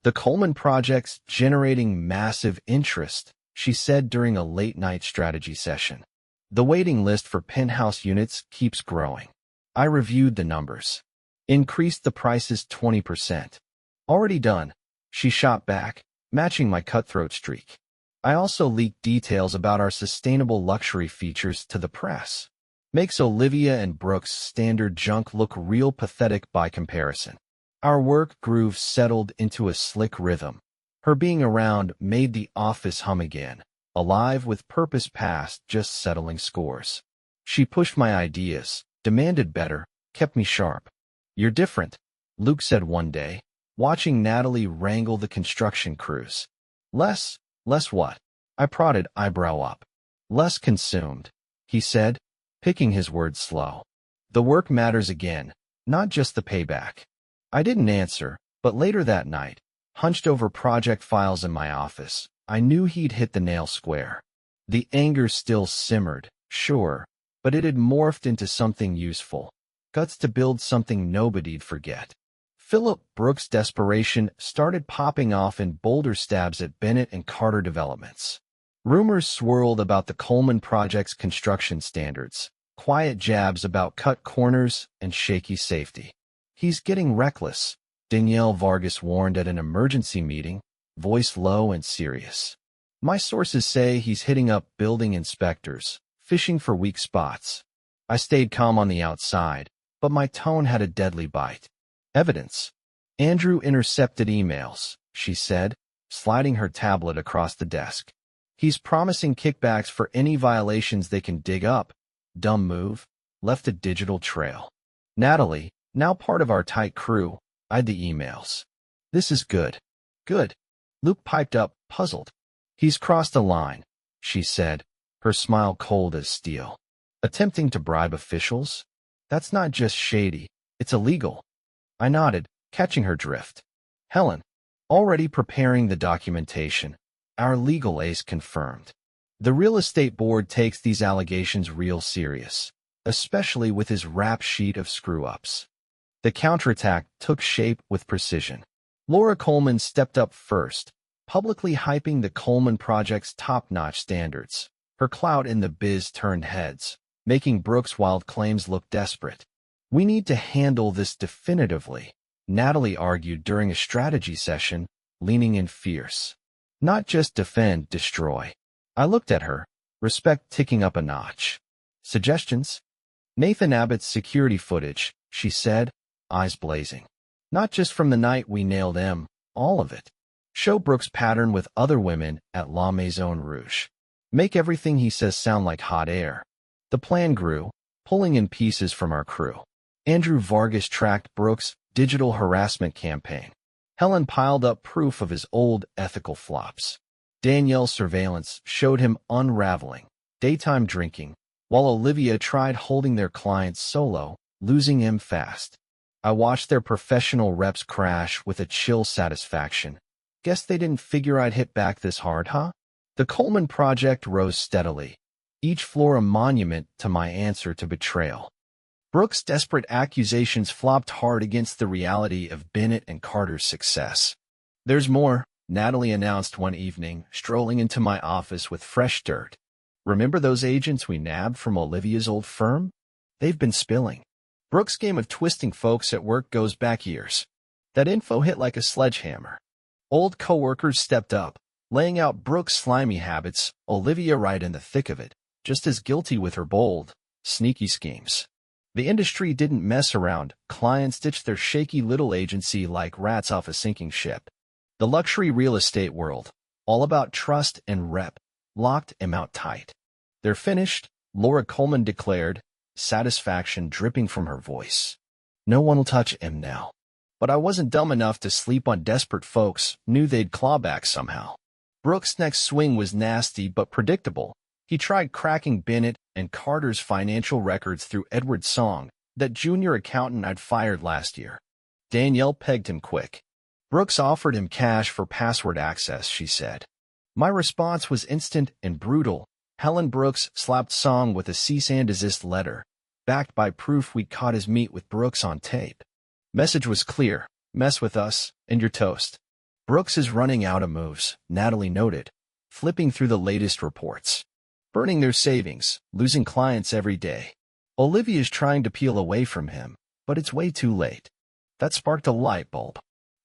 The Coleman project's generating massive interest, she said during a late-night strategy session. The waiting list for penthouse units keeps growing. I reviewed the numbers. Increased the prices 20%. Already done, she shot back, matching my cutthroat streak. I also leaked details about our sustainable luxury features to the press. Makes Olivia and Brooks' standard junk look real pathetic by comparison. Our work groove settled into a slick rhythm. Her being around made the office hum again, alive with purpose past just settling scores. She pushed my ideas, demanded better, kept me sharp. You're different, Luke said one day. watching Natalie wrangle the construction crews. Less what? I prodded, eyebrow up. Less consumed, he said, picking his words slow. The work matters again, not just the payback. I didn't answer, but later that night, hunched over project files in my office, I knew he'd hit the nail square. The anger still simmered, sure, but it had morphed into something useful. Guts to build something nobody'd forget. Philip Brooks' desperation started popping off in bolder stabs at Bennett and Carter developments. Rumors swirled about the Coleman Project's construction standards, quiet jabs about cut corners and shaky safety. He's getting reckless, Danielle Vargas warned at an emergency meeting, voice low and serious. My sources say he's hitting up building inspectors, fishing for weak spots. I stayed calm on the outside, but my tone had a deadly bite. Evidence. Andrew intercepted emails, she said, sliding her tablet across the desk. He's promising kickbacks for any violations they can dig up. Dumb move. Left a digital trail. Natalie, now part of our tight crew, eyed the emails. This is good. Good. Luke piped up, puzzled. He's crossed a line, she said, her smile cold as steel. Attempting to bribe officials? That's not just shady, it's illegal. I nodded, catching her drift. Helen, already preparing the documentation. Our legal ace confirmed. The real estate board takes these allegations real serious, especially with his rap sheet of screw-ups. The counterattack took shape with precision. Laura Coleman stepped up first, publicly hyping the Coleman Project's top-notch standards. Her clout in the biz turned heads, making Brooks' wild claims look desperate. We need to handle this definitively, Natalie argued during a strategy session, leaning in fierce. Not just defend, destroy. I looked at her, respect ticking up a notch. Suggestions? Nathan Abbott's security footage, she said, eyes blazing. Not just from the night we nailed him, all of it. Show Brooks' pattern with other women at La Maison Rouge. Make everything he says sound like hot air. The plan grew, pulling in pieces from our crew. Andrew Vargas tracked Brooks' digital harassment campaign. Helen piled up proof of his old ethical flops. Danielle's surveillance showed him unraveling, daytime drinking, while Olivia tried holding their clients solo, losing him fast. I watched their professional reps crash with a chill satisfaction. Guess they didn't figure I'd hit back this hard, huh? The Coleman Project rose steadily, each floor a monument to my answer to betrayal. Brooks' desperate accusations flopped hard against the reality of Bennett and Carter's success. There's more, Natalie announced one evening, strolling into my office with fresh dirt. Remember those agents we nabbed from Olivia's old firm? They've been spilling. Brooks' game of twisting folks at work goes back years. That info hit like a sledgehammer. Old coworkers stepped up, laying out Brooks' slimy habits, Olivia right in the thick of it, just as guilty with her bold, sneaky schemes. The industry didn't mess around. Clients ditched their shaky little agency like rats off a sinking ship. The luxury real estate world, all about trust and rep, locked him out tight. They're finished, Laura Coleman declared, satisfaction dripping from her voice. No one will touch him now. But I wasn't dumb enough to sleep on desperate folks, knew they'd claw back somehow. Brooks' next swing was nasty but predictable. He tried cracking Bennett and Carter's financial records through Edward Song, that junior accountant I'd fired last year. Danielle pegged him quick. Brooks offered him cash for password access, she said. My response was instant and brutal. Helen Brooks slapped Song with a cease and desist letter, backed by proof we caught his meet with Brooks on tape. Message was clear. Mess with us, and you're toast. Brooks is running out of moves, Natalie noted, flipping through the latest reports. Burning their savings, losing clients every day. Olivia's trying to peel away from him, but it's way too late. That sparked a light bulb.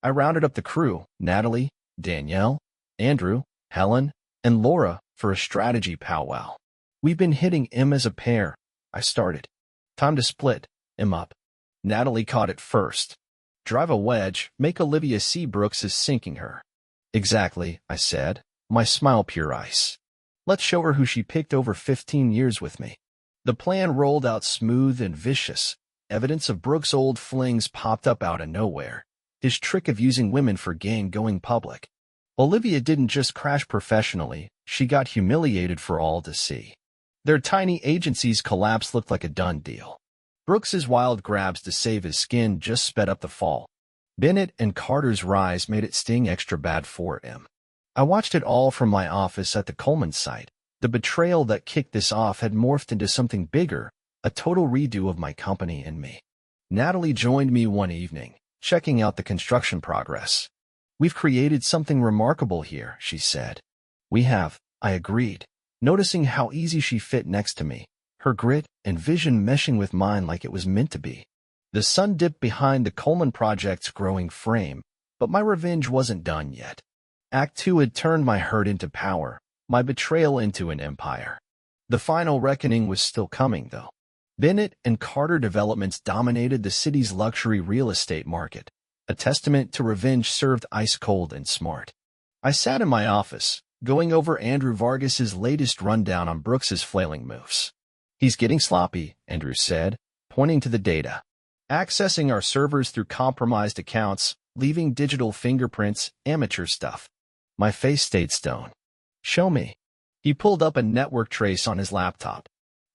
I rounded up the crew, Natalie, Danielle, Andrew, Helen, and Laura, for a strategy powwow. We've been hitting him as a pair, I started. Time to split him up. Natalie caught it first. Drive a wedge, make Olivia see Brooks is sinking her. Exactly, I said, my smile pure ice. Let's show her who she picked over 15 years with me. The plan rolled out smooth and vicious. Evidence of Brooks' old flings popped up out of nowhere. His trick of using women for gain going public. Olivia didn't just crash professionally, she got humiliated for all to see. Their tiny agency's collapse looked like a done deal. Brooks's wild grabs to save his skin just sped up the fall. Bennett and Carter's rise made it sting extra bad for him. I watched it all from my office at the Coleman site. The betrayal that kicked this off had morphed into something bigger, a total redo of my company and me. Natalie joined me one evening, checking out the construction progress. "We've created something remarkable here," she said. "We have," I agreed, noticing how easy she fit next to me, her grit and vision meshing with mine like it was meant to be. The sun dipped behind the Coleman project's growing frame, but my revenge wasn't done yet. Act 2 had turned my hurt into power, my betrayal into an empire. The final reckoning was still coming, though. Bennett and Carter developments dominated the city's luxury real estate market, a testament to revenge served ice-cold and smart. I sat in my office, going over Andrew Vargas's latest rundown on Brooks's flailing moves. "He's getting sloppy," Andrew said, pointing to the data. "Accessing our servers through compromised accounts, leaving digital fingerprints, amateur stuff." My face stayed stone. "Show me." He pulled up a network trace on his laptop.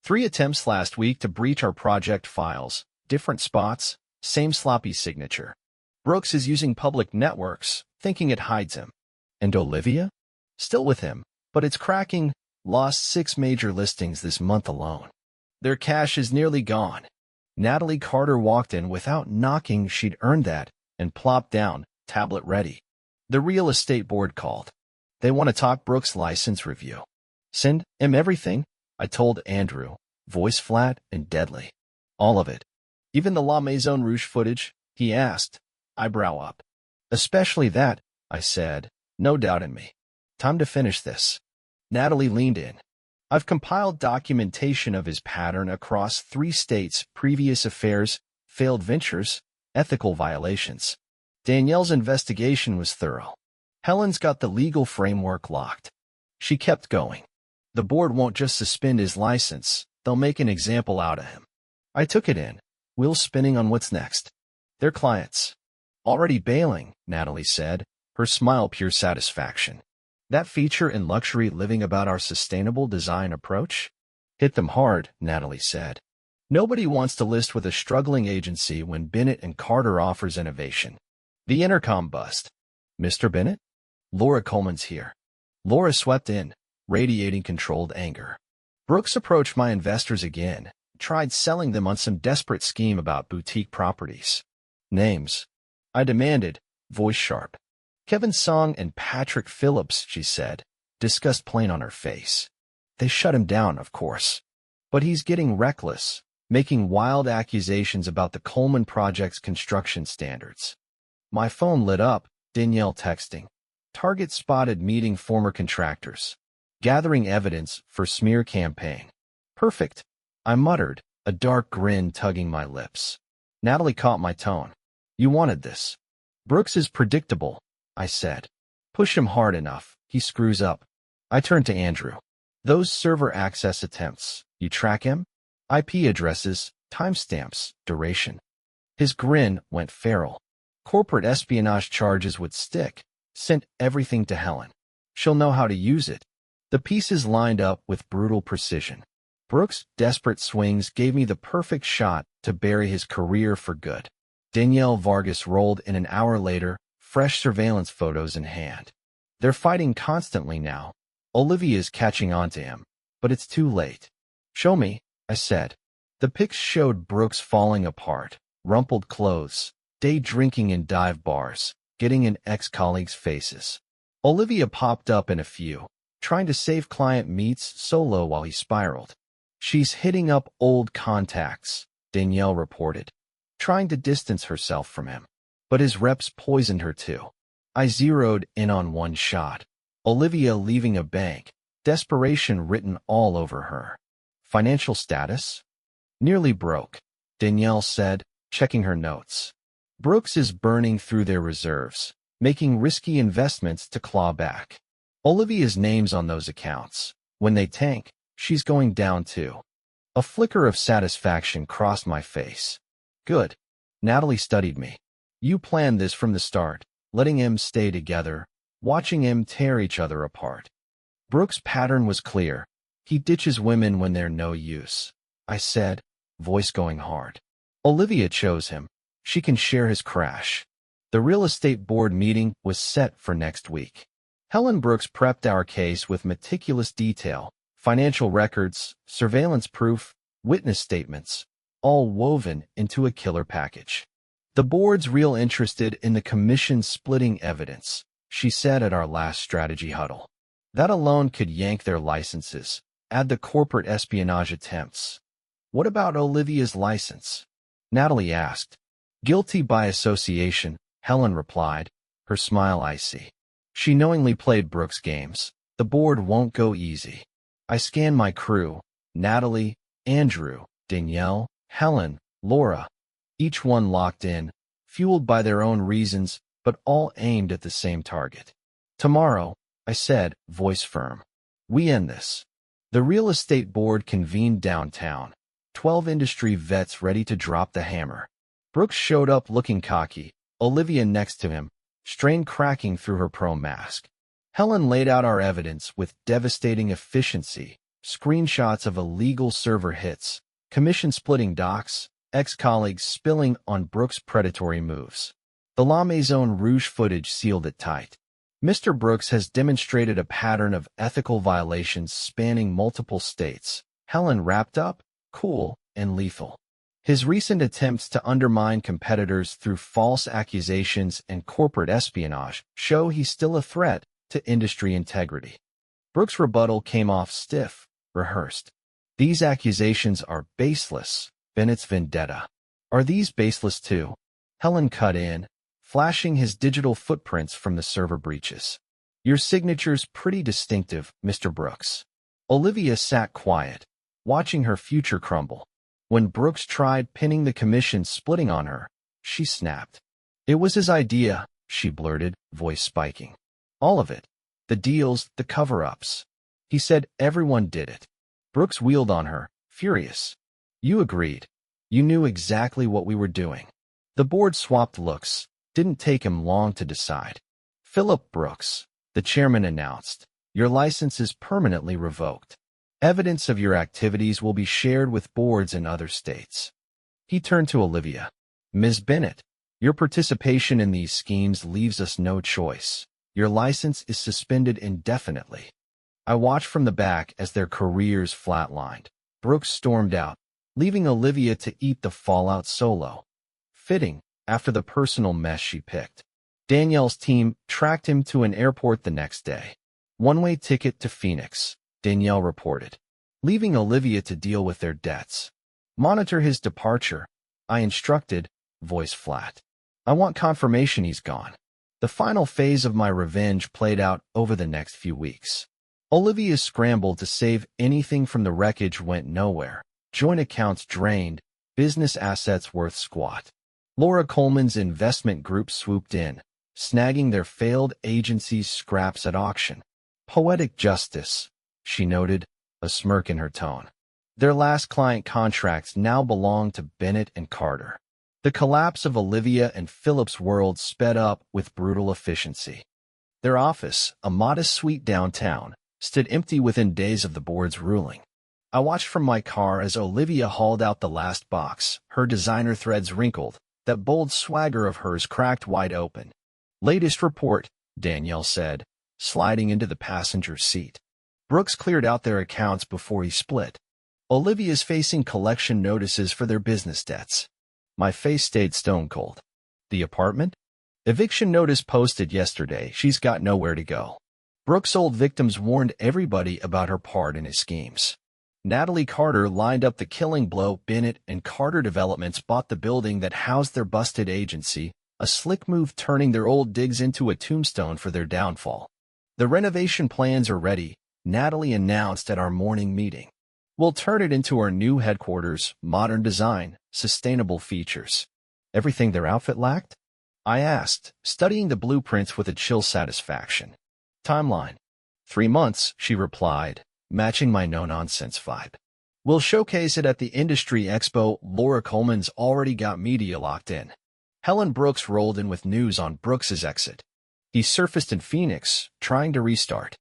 3 attempts last week to breach our project files, different spots, same sloppy signature. Brooks is using public networks, thinking it hides him. And Olivia? Still with him, but it's cracking, lost 6 major listings this month alone. Their cash is nearly gone. Natalie Carter walked in without knocking, she'd earned that, and plopped down, tablet ready. The real estate board called. "They want to talk Brooks' license review." "Send him everything," I told Andrew, voice flat and deadly. "All of it. Even the La Maison Rouge footage?" he asked, eyebrow up. "Especially that," I said, no doubt in me. "Time to finish this." Natalie leaned in. "I've compiled documentation of his pattern across 3 states, previous affairs, failed ventures, ethical violations. Danielle's investigation was thorough. Helen's got the legal framework locked." She kept going. "The board won't just suspend his license, they'll make an example out of him." I took it in, wheels spinning on what's next. "Their clients." "Already bailing," Natalie said, her smile pure satisfaction. "That feature in luxury living about our sustainable design approach?" "Hit them hard," Natalie said. "Nobody wants to list with a struggling agency when Bennett and Carter offers innovation." The intercom buzzed. "Mr. Bennett? Laura Coleman's here." Laura swept in, radiating controlled anger. "Brooks approached my investors again, tried selling them on some desperate scheme about boutique properties." "Names?" I demanded, voice sharp. "Kevin Song and Patrick Phillips," she said, disgust plain on her face. "They shut him down, of course. But he's getting reckless, making wild accusations about the Coleman project's construction standards." My phone lit up, Danielle texting. "Target spotted meeting former contractors. Gathering evidence for smear campaign." "Perfect," I muttered, a dark grin tugging my lips. Natalie caught my tone. "You wanted this." "Brooks is predictable," I said. "Push him hard enough, he screws up." I turned to Andrew. "Those server access attempts, you track him? IP addresses, timestamps, duration." His grin went feral. "Corporate espionage charges would stick. Sent everything to Helen. She'll know how to use it." The pieces lined up with brutal precision. Brooks' desperate swings gave me the perfect shot to bury his career for good. Danielle Vargas rolled in an hour later, fresh surveillance photos in hand. They're fighting constantly now. Olivia's catching on to him, but it's too late. "Show me," I said. The pics showed Brooks falling apart, rumpled clothes, day drinking in dive bars, getting in ex-colleagues' faces. Olivia popped up in a few, trying to save client meets solo while he spiraled. "She's hitting up old contacts," Danielle reported, trying to distance herself from him. But his reps poisoned her too. I zeroed in on one shot. Olivia leaving a bank, desperation written all over her. "Financial status?" "Nearly broke," Danielle said, checking her notes. "Brooks is burning through their reserves, making risky investments to claw back. Olivia's name's on those accounts. When they tank, she's going down too." A flicker of satisfaction crossed my face. "Good." Natalie studied me. You planned this from the start, letting them stay together, watching them tear each other apart. Brooks' pattern was clear. He ditches women when they're no use, I said, voice going hard. Olivia chose him. She can share his crash. The real estate board meeting was set for next week. Helen Brooks prepped our case with meticulous detail, financial records, surveillance proof, witness statements, all woven into a killer package. The board's real interested in the commission splitting evidence, she said at our last strategy huddle. That alone could yank their licenses, add the corporate espionage attempts. What about Olivia's license? Natalie asked. Guilty by association, Helen replied, her smile icy. She knowingly played Brooks' games. The board won't go easy. I scanned my crew, Natalie, Andrew, Danielle, Helen, Laura. Each one locked in, fueled by their own reasons, but all aimed at the same target. Tomorrow, I said, voice firm. We end this. The real estate board convened downtown. 12 industry vets ready to drop the hammer. Brooks showed up looking cocky, Olivia next to him, strain cracking through her pro mask. Helen laid out our evidence with devastating efficiency, screenshots of illegal server hits, commission-splitting docs, ex-colleagues spilling on Brooks' predatory moves. The La Maison Rouge footage sealed it tight. Mr. Brooks has demonstrated a pattern of ethical violations spanning multiple states. Helen wrapped up, cool, and lethal. His recent attempts to undermine competitors through false accusations and corporate espionage show he's still a threat to industry integrity. Brooks' rebuttal came off stiff, rehearsed. These accusations are baseless, Bennett's vendetta. Are these baseless too? Helen cut in, flashing his digital footprints from the server breaches. Your signature's pretty distinctive, Mr. Brooks. Olivia sat quiet, watching her future crumble. When Brooks tried pinning the commission splitting on her, she snapped. It was his idea, she blurted, voice spiking. All of it. The deals, the cover-ups. He said everyone did it. Brooks wheeled on her, furious. You agreed. You knew exactly what we were doing. The board swapped looks. Didn't take him long to decide. Philip Brooks, the chairman announced, your license is permanently revoked. Evidence of your activities will be shared with boards in other states. He turned to Olivia. Ms. Bennett, your participation in these schemes leaves us no choice. Your license is suspended indefinitely. I watched from the back as their careers flatlined. Brooks stormed out, leaving Olivia to eat the fallout solo. Fitting, after the personal mess she picked. Danielle's team tracked him to an airport the next day. One-way ticket to Phoenix, Danielle reported, leaving Olivia to deal with their debts. Monitor his departure, I instructed, voice flat. I want confirmation he's gone. The final phase of my revenge played out over the next few weeks. Olivia's scramble to save anything from the wreckage went nowhere. Joint accounts drained, business assets worth squat. Laura Coleman's investment group swooped in, snagging their failed agency's scraps at auction. Poetic justice, she noted, a smirk in her tone. Their last client contracts now belong to Bennett and Carter. The collapse of Olivia and Philip's world sped up with brutal efficiency. Their office, a modest suite downtown, stood empty within days of the board's ruling. I watched from my car as Olivia hauled out the last box, her designer threads wrinkled, that bold swagger of hers cracked wide open. Latest report, Danielle said, sliding into the passenger seat. Brooks cleared out their accounts before he split. Olivia's facing collection notices for their business debts. My face stayed stone cold. The apartment? Eviction notice posted yesterday. She's got nowhere to go. Brooks' old victims warned everybody about her part in his schemes. Natalie Carter lined up the killing blow. Bennett and Carter Developments bought the building that housed their busted agency, a slick move turning their old digs into a tombstone for their downfall. The renovation plans are ready, Natalie announced at our morning meeting. We'll turn it into our new headquarters, modern design, sustainable features. Everything their outfit lacked? I asked, studying the blueprints with a chill satisfaction. Timeline. 3 months, she replied, matching my no-nonsense vibe. We'll showcase it at the Industry Expo. Laura Coleman's already got media locked in. Helen Brooks rolled in with news on Brooks's exit. He surfaced in Phoenix, trying to restart.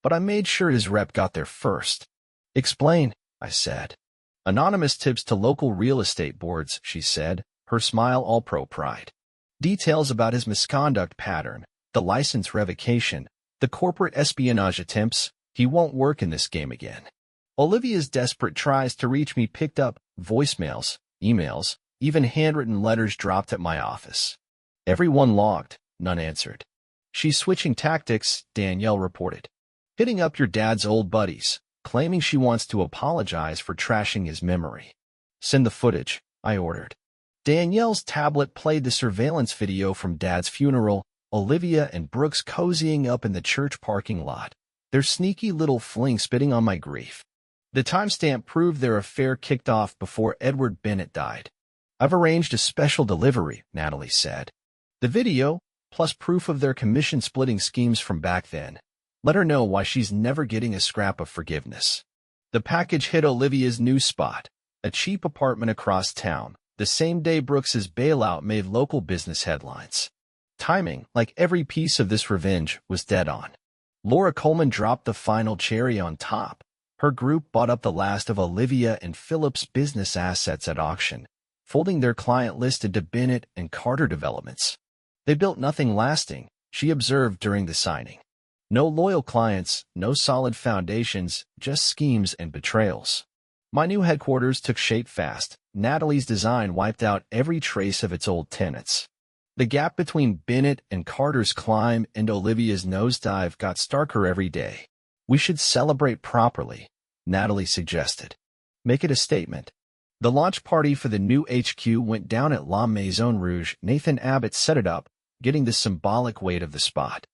But I made sure his rep got there first. Explain, I said. Anonymous tips to local real estate boards, she said, her smile all pro pride. Details about his misconduct pattern, the license revocation, the corporate espionage attempts. He won't work in this game again. Olivia's desperate tries to reach me picked up voicemails, emails, even handwritten letters dropped at my office. Everyone logged, none answered. She's switching tactics, Danielle reported. Hitting up your dad's old buddies, claiming she wants to apologize for trashing his memory. Send the footage, I ordered. Danielle's tablet played the surveillance video from Dad's funeral, Olivia and Brooks cozying up in the church parking lot, their sneaky little fling spitting on my grief. The timestamp proved their affair kicked off before Edward Bennett died. I've arranged a special delivery, Natalie said. The video, plus proof of their commission-splitting schemes from back then, let her know why she's never getting a scrap of forgiveness. The package hit Olivia's new spot, a cheap apartment across town, the same day Brooks's bailout made local business headlines. Timing, like every piece of this revenge, was dead on. Laura Coleman dropped the final cherry on top. Her group bought up the last of Olivia and Philip's business assets at auction, folding their client listed to Bennett and Carter Developments. They built nothing lasting, she observed during the signing. No loyal clients, no solid foundations, just schemes and betrayals. My new headquarters took shape fast. Natalie's design wiped out every trace of its old tenants. The gap between Bennett and Carter's climb and Olivia's nosedive got starker every day. We should celebrate properly, Natalie suggested. Make it a statement. The launch party for the new HQ went down at La Maison Rouge. Nathan Abbott set it up, getting the symbolic weight of the spot.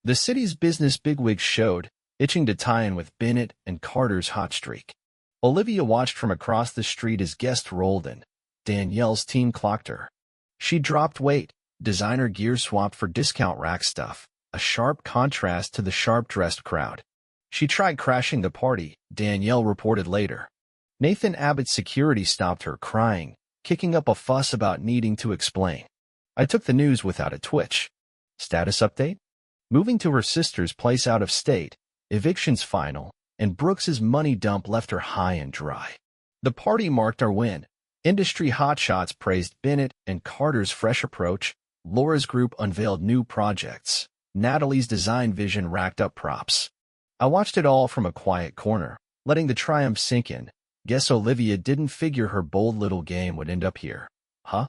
The city's business bigwigs showed, itching to tie in with Bennett and Carter's hot streak. Olivia watched from across the street as guests rolled in. Danielle's team clocked her. She dropped weight, designer gear swapped for discount rack stuff, a sharp contrast to the sharp-dressed crowd. She tried crashing the party, Danielle reported later. Nathan Abbott's security stopped her, crying, kicking up a fuss about needing to explain. I took the news without a twitch. Status update? Moving to her sister's place out of state, evictions final, and Brooks's money dump left her high and dry. The party marked our win. Industry hotshots praised Bennett and Carter's fresh approach. Laura's group unveiled new projects. Natalie's design vision racked up props. I watched it all from a quiet corner, letting the triumph sink in. Guess Olivia didn't figure her bold little game would end up here. Huh?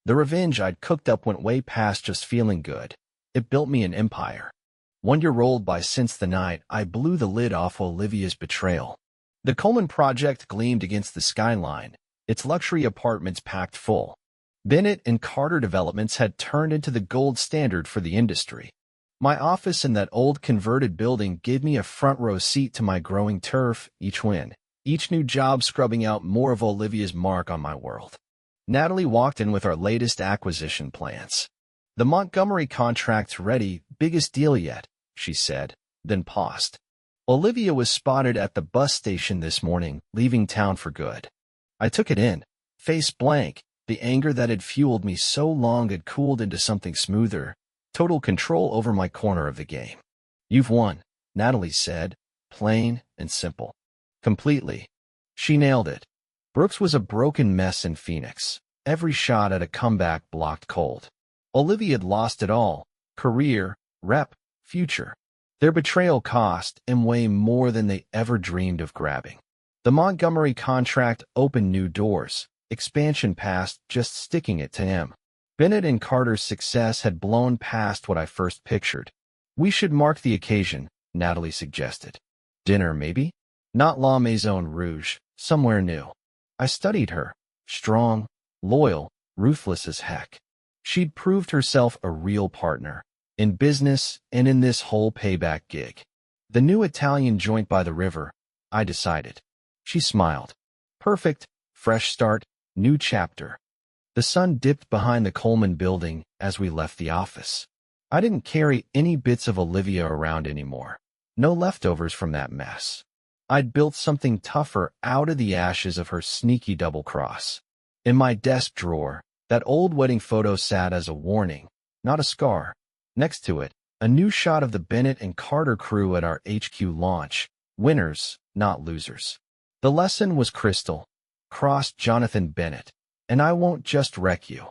The revenge I'd cooked up went way past just feeling good. It built me an empire. 1 year rolled by since the night I blew the lid off Olivia's betrayal. The Coleman project gleamed against the skyline, its luxury apartments packed full. Bennett and Carter Developments had turned into the gold standard for the industry. My office in that old converted building gave me a front-row seat to my growing turf, each win, each new job scrubbing out more of Olivia's mark on my world. Natalie walked in with our latest acquisition plans. The Montgomery contract's ready, biggest deal yet, she said, then paused. Olivia was spotted at the bus station this morning, leaving town for good. I took it in, face blank. The anger that had fueled me so long had cooled into something smoother, total control over my corner of the game. You've won, Natalie said, plain and simple. Completely. She nailed it. Brooks was a broken mess in Phoenix, every shot at a comeback blocked cold. Olivia had lost it all, career, rep, future. Their betrayal cost him way more than they ever dreamed of grabbing. The Montgomery contract opened new doors, expansion past just sticking it to him. Bennett and Carter's success had blown past what I first pictured. We should mark the occasion, Natalie suggested. Dinner, maybe? Not La Maison Rouge, somewhere new. I studied her. Strong, loyal, ruthless as heck. She'd proved herself a real partner, in business and in this whole payback gig. The new Italian joint by the river, I decided. She smiled. Perfect, fresh start, new chapter. The sun dipped behind the Coleman building as we left the office. I didn't carry any bits of Olivia around anymore. No leftovers from that mess. I'd built something tougher out of the ashes of her sneaky double cross. In my desk drawer, That old wedding photo sat as a warning, not a scar. Next to it, a new shot of the Bennett and Carter crew at our HQ launch. Winners, not losers. The lesson was crystal. Cross Jonathan Bennett. And I won't just wreck you.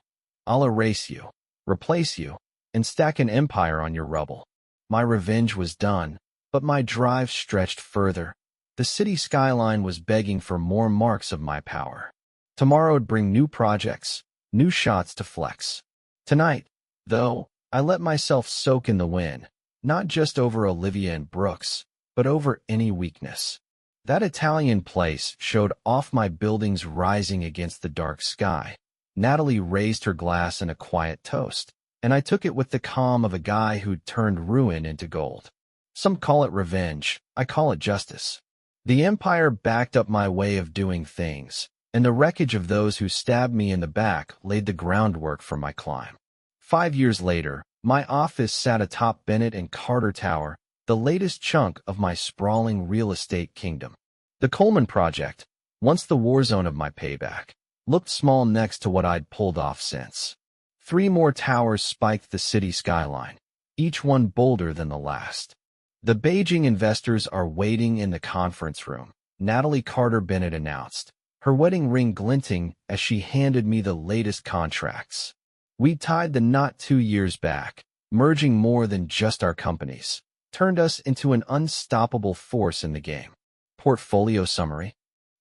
I'll erase you, replace you, and stack an empire on your rubble. My revenge was done, but my drive stretched further. The city skyline was begging for more marks of my power. Tomorrow would bring new projects, new shots to flex. Tonight, though, I let myself soak in the win, not just over Olivia and Brooks, but over any weakness. That Italian place showed off my buildings rising against the dark sky. Natalie raised her glass in a quiet toast, and I took it with the calm of a guy who'd turned ruin into gold. Some call it revenge, I call it justice. The empire backed up my way of doing things, and the wreckage of those who stabbed me in the back laid the groundwork for my climb. 5 years later, my office sat atop Bennett and Carter Tower, the latest chunk of my sprawling real estate kingdom. The Coleman project, once the war zone of my payback, looked small next to what I'd pulled off since. 3 more towers spiked the city skyline, each one bolder than the last. The Beijing investors are waiting in the conference room, Natalie Carter Bennett announced, her wedding ring glinting as she handed me the latest contracts. We tied the knot 2 years back, merging more than just our companies, turned us into an unstoppable force in the game. Portfolio summary?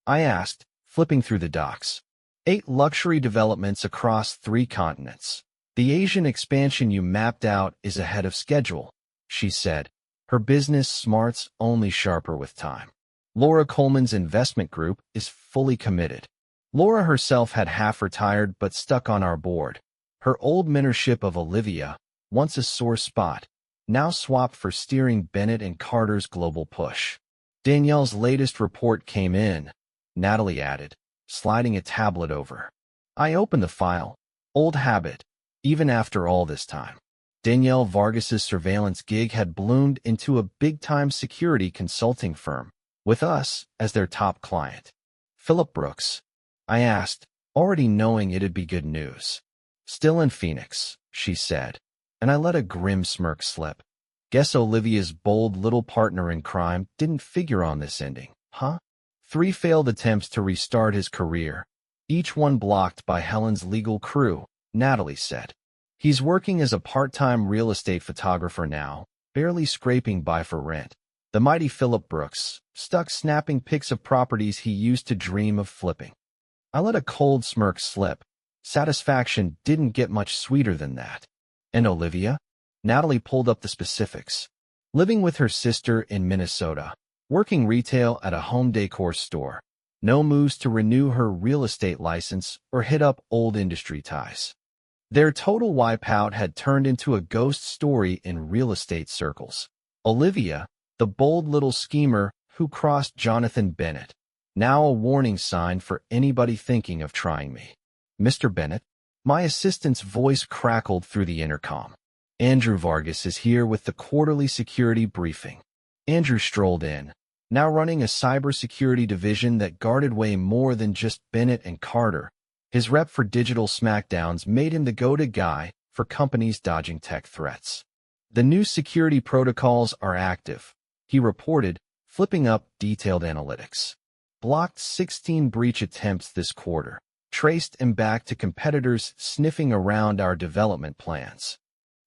I asked, flipping through the docs. 8 luxury developments across 3 continents. The Asian expansion you mapped out is ahead of schedule, she said, her business smarts only sharper with time. Laura Coleman's investment group is fully committed. Laura herself had half retired but stuck on our board. Her old mentorship of Olivia, once a sore spot, now swapped for steering Bennett and Carter's global push. Danielle's latest report came in, Natalie added, sliding a tablet over. I opened the file. Old habit, even after all this time. Danielle Vargas's surveillance gig had bloomed into a big-time security consulting firm, with us as their top client. Philip Brooks, I asked, already knowing it'd be good news. Still in Phoenix, she said, and I let a grim smirk slip. Guess Olivia's bold little partner in crime didn't figure on this ending, huh? 3 failed attempts to restart his career, each one blocked by Helen's legal crew, Natalie said. He's working as a part-time real estate photographer now, barely scraping by for rent. The mighty Philip Brooks, stuck snapping pics of properties he used to dream of flipping. I let a cold smirk slip. Satisfaction didn't get much sweeter than that. And Olivia? Natalie pulled up the specifics. Living with her sister in Minnesota, working retail at a home decor store. No moves to renew her real estate license or hit up old industry ties. Their total wipeout had turned into a ghost story in real estate circles. Olivia, the bold little schemer who crossed Jonathan Bennett, now a warning sign for anybody thinking of trying me. Mr. Bennett, my assistant's voice crackled through the intercom. Andrew Vargas is here with the quarterly security briefing. Andrew strolled in, now running a cybersecurity division that guarded way more than just Bennett and Carter. His rep for digital smackdowns made him the go-to guy for companies dodging tech threats. The new security protocols are active, he reported, flipping up detailed analytics. Blocked 16 breach attempts this quarter, traced and back to competitors sniffing around our development plans.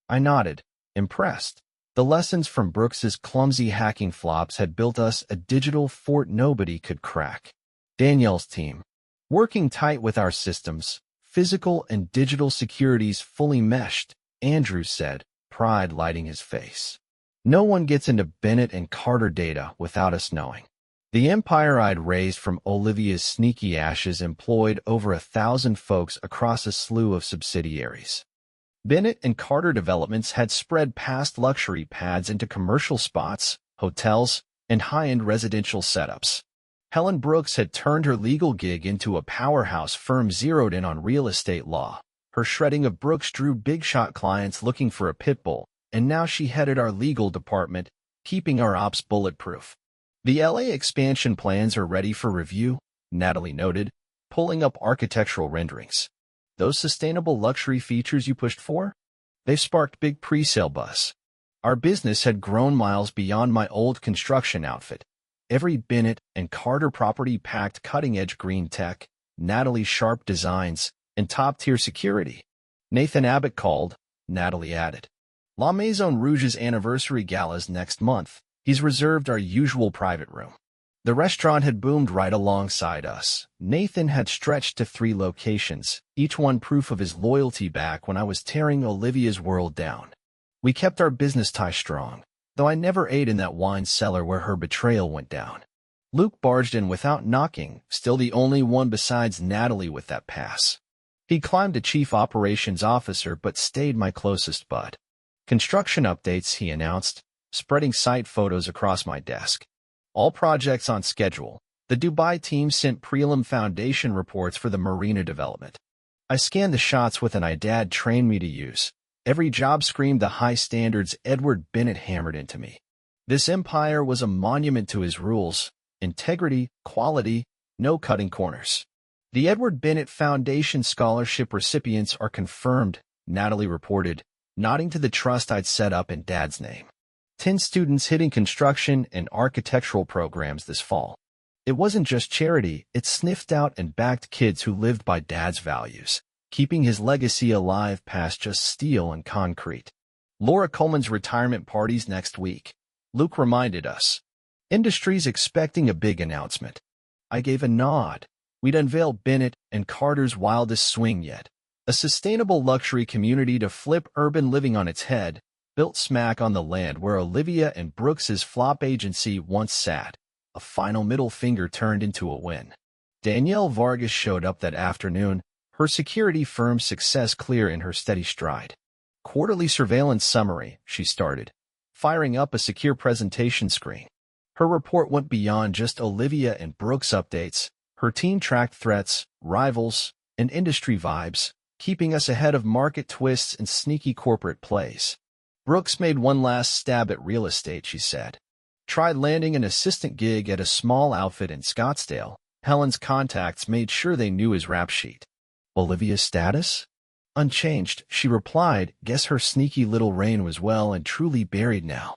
I nodded, impressed. The lessons from Brooks's clumsy hacking flops had built us a digital fort nobody could crack. Danielle's team, working tight with our systems, physical and digital securities fully meshed, Andrew said, pride lighting his face. No one gets into Bennett and Carter data without us knowing. The empire I'd raised from Olivia's sneaky ashes employed over 1,000 folks across a slew of subsidiaries. Bennett and Carter developments had spread past luxury pads into commercial spots, hotels, and high-end residential setups. Helen Brooks had turned her legal gig into a powerhouse firm zeroed in on real estate law. Her shredding of Brooks drew big-shot clients looking for a pit bull, and now she headed our legal department, keeping our ops bulletproof. The LA expansion plans are ready for review, Natalie noted, pulling up architectural renderings. Those sustainable luxury features you pushed for? They've sparked big pre-sale buzz. Our business had grown miles beyond my old construction outfit. Every Bennett and Carter property packed cutting-edge green tech, Natalie's sharp designs, and top-tier security. Nathan Abbott called, Natalie added. La Maison Rouge's anniversary gala's next month. He's reserved our usual private room. The restaurant had boomed right alongside us. Nathan had stretched to 3 locations, each one proof of his loyalty back when I was tearing Olivia's world down. We kept our business ties strong, though I never ate in that wine cellar where her betrayal went down. Luke barged in without knocking, still the only one besides Natalie with that pass. He climbed to chief operations officer but stayed my closest bud. Construction updates, he announced, spreading site photos across my desk. All projects on schedule. The Dubai team sent prelim foundation reports for the marina development. I scanned the shots with an eye Dad trained me to use. Every job screamed the high standards Edward Bennett hammered into me. This empire was a monument to his rules: integrity, quality, no cutting corners. The Edward Bennett Foundation scholarship recipients are confirmed, Natalie reported, nodding to the trust I'd set up in Dad's name. 10 students hitting construction and architectural programs this fall. It wasn't just charity, it sniffed out and backed kids who lived by Dad's values, keeping his legacy alive past just steel and concrete. Laura Coleman's retirement party's next week. Luke reminded us. Industry's expecting a big announcement. I gave a nod. We'd unveil Bennett and Carter's wildest swing yet. A sustainable luxury community to flip urban living on its head, built smack on the land where Olivia and Brooks's flop agency once sat. A final middle finger turned into a win. Danielle Vargas showed up that afternoon, her security firm's success clear in her steady stride. Quarterly surveillance summary, she started, firing up a secure presentation screen. Her report went beyond just Olivia and Brooks updates. Her team tracked threats, rivals, and industry vibes, keeping us ahead of market twists and sneaky corporate plays. Brooks made one last stab at real estate, she said. Tried landing an assistant gig at a small outfit in Scottsdale. Helen's contacts made sure they knew his rap sheet. Olivia's status? Unchanged, she replied. Guess her sneaky little reign was well and truly buried now.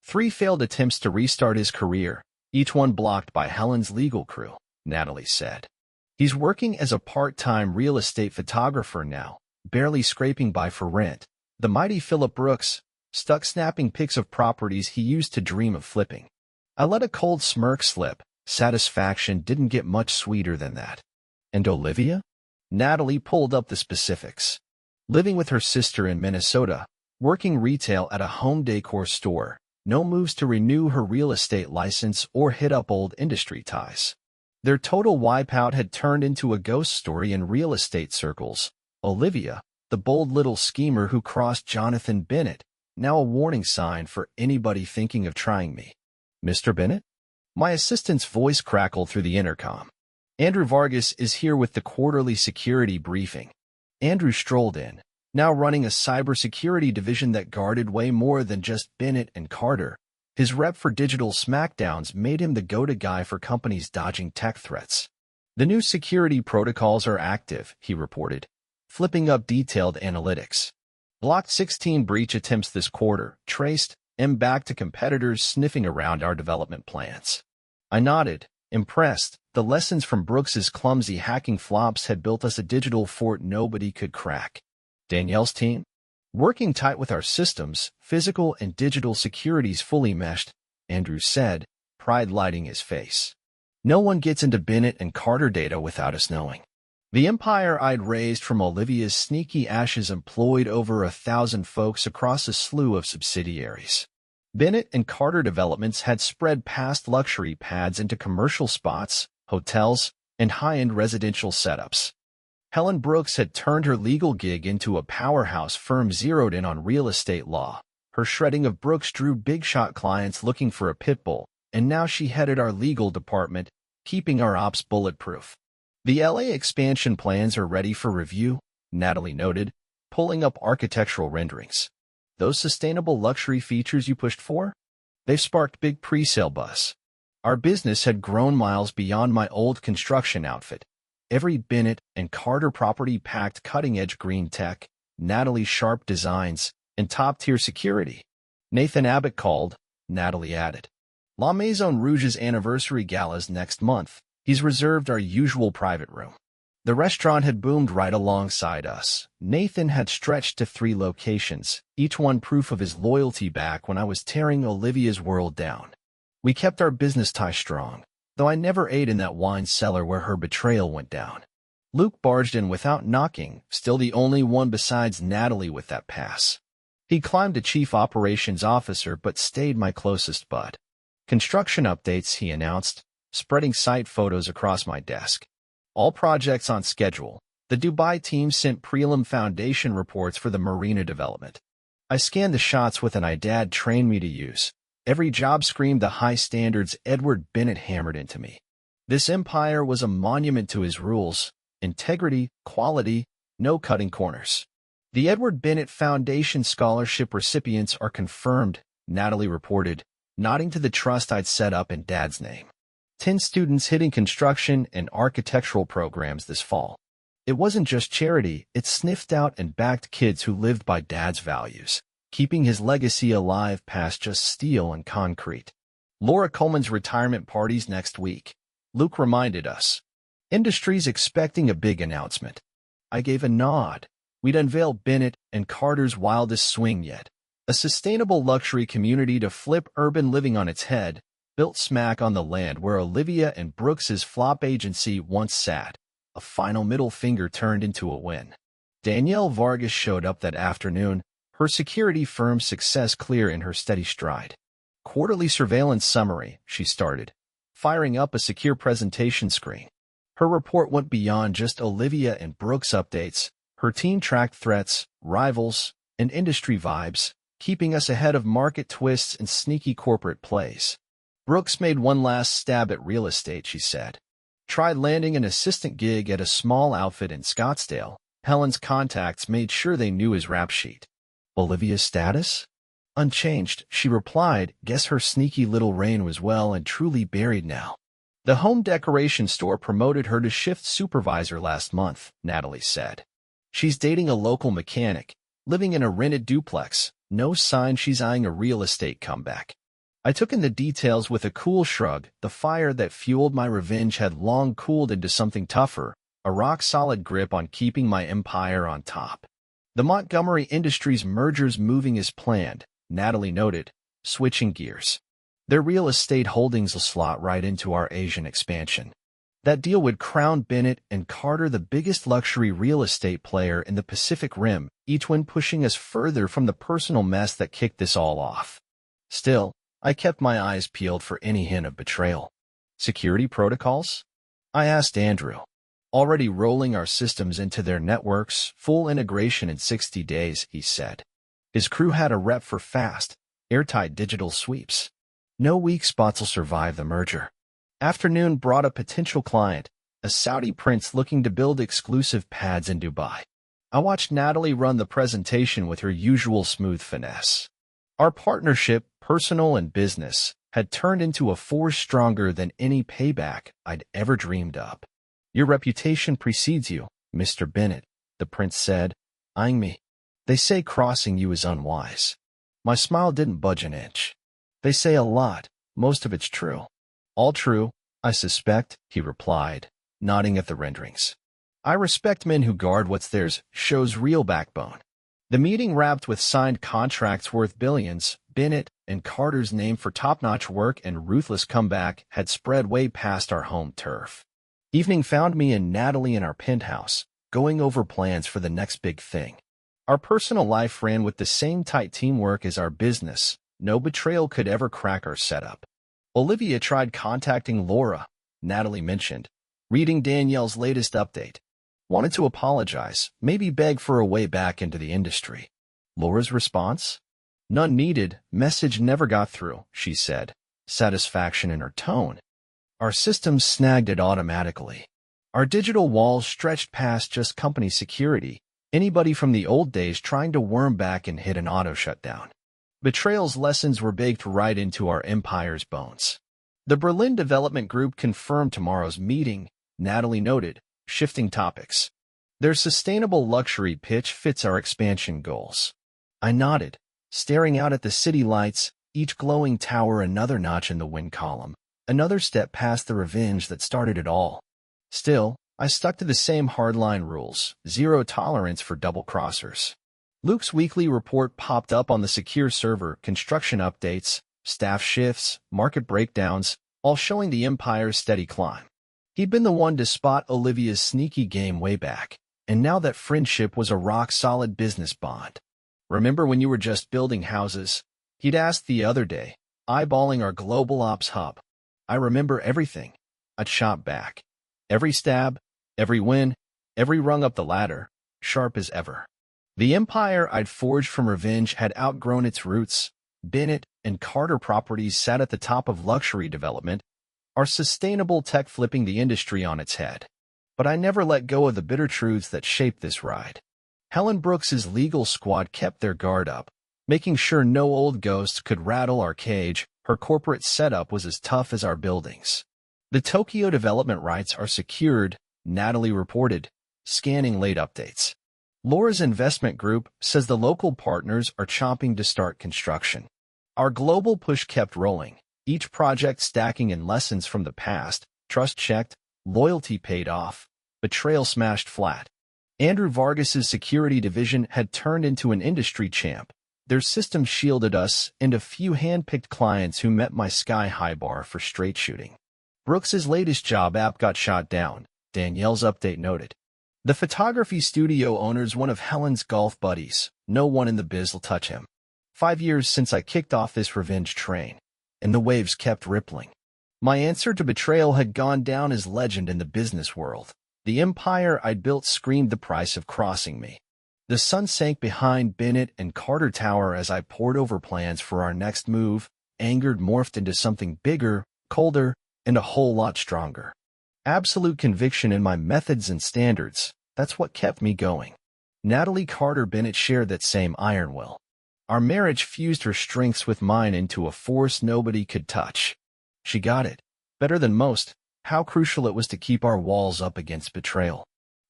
3 failed attempts to restart his career, each one blocked by Helen's legal crew, Natalie said. He's working as a part-time real estate photographer now, barely scraping by for rent. The mighty Philip Brooks, stuck snapping pics of properties he used to dream of flipping. I let a cold smirk slip. Satisfaction didn't get much sweeter than that. And Olivia? Natalie pulled up the specifics. Living with her sister in Minnesota, working retail at a home decor store, no moves to renew her real estate license or hit up old industry ties. Their total wipeout had turned into a ghost story in real estate circles. Olivia, the bold little schemer who crossed Jonathan Bennett, now a warning sign for anybody thinking of trying me. Mr. Bennett? My assistant's voice crackled through the intercom. Andrew Vargas is here with the quarterly security briefing. Andrew strolled in, now running a cybersecurity division that guarded way more than just Bennett and Carter. His rep for digital smackdowns made him the go-to guy for companies dodging tech threats. The new security protocols are active, he reported, flipping up detailed analytics. Blocked 16 breach attempts this quarter, traced and back to competitors sniffing around our development plans. I nodded, impressed. The lessons from Brooks's clumsy hacking flops had built us a digital fort nobody could crack. Danielle's team? Working tight with our systems, physical and digital securities fully meshed, Andrew said, pride lighting his face. No one gets into Bennett and Carter data without us knowing. The empire I'd raised from Olivia's sneaky ashes employed over 1,000 folks across a slew of subsidiaries. Bennett and Carter developments had spread past luxury pads into commercial spots, hotels, and high-end residential setups. Helen Brooks had turned her legal gig into a powerhouse firm zeroed in on real estate law. Her shredding of Brooks drew big-shot clients looking for a pit bull, and now she headed our legal department, keeping our ops bulletproof. The LA expansion plans are ready for review, Natalie noted, pulling up architectural renderings. Those sustainable luxury features you pushed for? They've sparked big pre-sale buzz. Our business had grown miles beyond my old construction outfit. Every Bennett and Carter property packed cutting-edge green tech, Natalie's sharp designs, and top-tier security. Nathan Abbott called, Natalie added. La Maison Rouge's anniversary gala's next month. He's reserved our usual private room. The restaurant had boomed right alongside us. Nathan had stretched to 3 locations, each one proof of his loyalty back when I was tearing Olivia's world down. We kept our business tie strong, though I never ate in that wine cellar where her betrayal went down. Luke barged in without knocking, still the only one besides Natalie with that pass. He climbed to chief operations officer but stayed my closest bud. Construction updates, he announced, spreading site photos across my desk. All projects on schedule. The Dubai team sent prelim foundation reports for the marina development. I scanned the shots with an eye Dad trained me to use. Every job screamed the high standards Edward Bennett hammered into me. This empire was a monument to his rules: integrity, quality, no cutting corners. The Edward Bennett Foundation scholarship recipients are confirmed, Natalie reported, nodding to the trust I'd set up in Dad's name. 10 students hitting construction and architectural programs this fall. It wasn't just charity, it sniffed out and backed kids who lived by Dad's values, keeping his legacy alive past just steel and concrete. Laura Coleman's retirement party's next week. Luke reminded us. Industry's expecting a big announcement. I gave a nod. We'd unveil Bennett and Carter's wildest swing yet. A sustainable luxury community to flip urban living on its head, built smack on the land where Olivia and Brooks's flop agency once sat. A final middle finger turned into a win. Danielle Vargas showed up that afternoon, her security firm's success clear in her steady stride. Quarterly surveillance summary, she started, firing up a secure presentation screen. Her report went beyond just Olivia and Brooks updates. Her team tracked threats, rivals, and industry vibes, keeping us ahead of market twists and sneaky corporate plays. Brooks made one last stab at real estate, she said. Tried landing an assistant gig at a small outfit in Scottsdale. Helen's contacts made sure they knew his rap sheet. Olivia's status? Unchanged, she replied. Guess her sneaky little reign was well and truly buried now. The home decoration store promoted her to shift supervisor last month, Natalie said. She's dating a local mechanic, living in a rented duplex. No sign she's eyeing a real estate comeback. I took in the details with a cool shrug. The fire that fueled my revenge had long cooled into something tougher, a rock-solid grip on keeping my empire on top. The Montgomery Industries merger's moving as planned, Natalie noted, switching gears. Their real estate holdings will slot right into our Asian expansion. That deal would crown Bennett and Carter the biggest luxury real estate player in the Pacific Rim, each one pushing us further from the personal mess that kicked this all off. Still, I kept my eyes peeled for any hint of betrayal. Security protocols? I asked Andrew. Already rolling our systems into their networks, full integration in 60 days, he said. His crew had a rep for fast, airtight digital sweeps. No weak spots will survive the merger. Afternoon brought a potential client, a Saudi prince looking to build exclusive pads in Dubai. I watched Natalie run the presentation with her usual smooth finesse. Our partnership, personal and business, had turned into a force stronger than any payback I'd ever dreamed up. Your reputation precedes you, Mr. Bennett, the prince said, eyeing me. They say crossing you is unwise. My smile didn't budge an inch. They say a lot, most of it's true. All true, I suspect, he replied, nodding at the renderings. I respect men who guard what's theirs, shows real backbone. The meeting wrapped with signed contracts worth billions. Bennett and Carter's name for top-notch work and ruthless comeback had spread way past our home turf. Evening found me and Natalie in our penthouse, going over plans for the next big thing. Our personal life ran with the same tight teamwork as our business. No betrayal could ever crack our setup. Olivia tried contacting Laura, Natalie mentioned, reading Danielle's latest update. Wanted to apologize, maybe beg for a way back into the industry. Laura's response? None needed, message never got through, she said, satisfaction in her tone. Our systems snagged it automatically. Our digital walls stretched past just company security, anybody from the old days trying to worm back and hit an auto shutdown. Betrayal's lessons were baked right into our empire's bones. The Berlin Development Group confirmed tomorrow's meeting, Natalie noted, Shifting topics. Their sustainable luxury pitch fits our expansion goals. I nodded, staring out at the city lights, each glowing tower another notch in the win column, another step past the revenge that started it all. Still, I stuck to the same hardline rules, zero tolerance for double-crossers. Luke's weekly report popped up on the secure server, construction updates, staff shifts, market breakdowns, all showing the Empire's steady climb. He'd been the one to spot Olivia's sneaky game way back, and now that friendship was a rock-solid business bond. Remember when you were just building houses? He'd asked the other day, eyeballing our global ops hub. I remember everything. I'd shot back. Every stab, every win, every rung up the ladder, sharp as ever. The empire I'd forged from revenge had outgrown its roots. Bennett and Carter Properties sat at the top of luxury development, our sustainable tech flipping the industry on its head. But I never let go of the bitter truths that shaped this ride. Helen Brooks's legal squad kept their guard up, making sure no old ghosts could rattle our cage. Her corporate setup was as tough as our buildings. The Tokyo development rights are secured, Natalie reported, scanning late updates. Laura's investment group says the local partners are chomping to start construction. Our global push kept rolling, each project stacking in lessons from the past, trust checked, loyalty paid off, betrayal smashed flat. Andrew Vargas's security division had turned into an industry champ. Their system shielded us and a few hand-picked clients who met my sky-high bar for straight shooting. Brooks's latest job app got shot down, Danielle's update noted. The photography studio owner's one of Helen's golf buddies. No one in the biz will touch him. 5 years since I kicked off this revenge train, and the waves kept rippling. My answer to betrayal had gone down as legend in the business world. The empire I'd built screamed the price of crossing me. The sun sank behind Bennett and Carter Tower as I pored over plans for our next move, angered morphed into something bigger, colder, and a whole lot stronger. Absolute conviction in my methods and standards, that's what kept me going. Natalie Carter Bennett shared that same iron will. Our marriage fused her strengths with mine into a force nobody could touch. She got it, better than most, how crucial it was to keep our walls up against betrayal.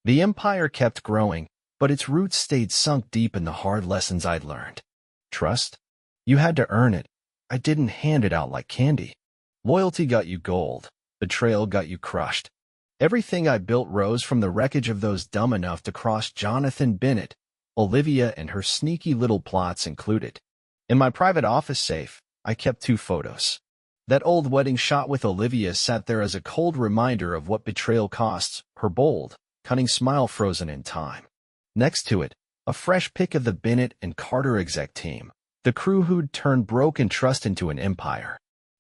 The empire kept growing, but its roots stayed sunk deep in the hard lessons I'd learned. Trust? You had to earn it. I didn't hand it out like candy. Loyalty got you gold. Betrayal got you crushed. Everything I built rose from the wreckage of those dumb enough to cross Jonathan Bennett, Olivia and her sneaky little plots included. In my private office safe, I kept 2 photos. That old wedding shot with Olivia sat there as a cold reminder of what betrayal costs, her bold, cunning smile frozen in time. Next to it, a fresh pic of the Bennett and Carter exec team, the crew who'd turned broken trust into an empire.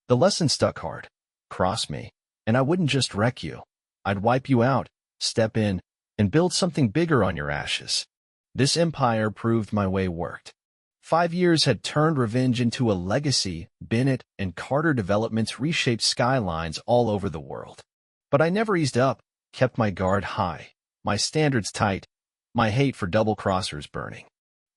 The lesson stuck hard. Cross me, and I wouldn't just wreck you. I'd wipe you out, step in, and build something bigger on your ashes. This empire proved my way worked. 5 years had turned revenge into a legacy. Bennett and Carter developments reshaped skylines all over the world. But I never eased up, kept my guard high, my standards tight, my hate for double-crossers burning.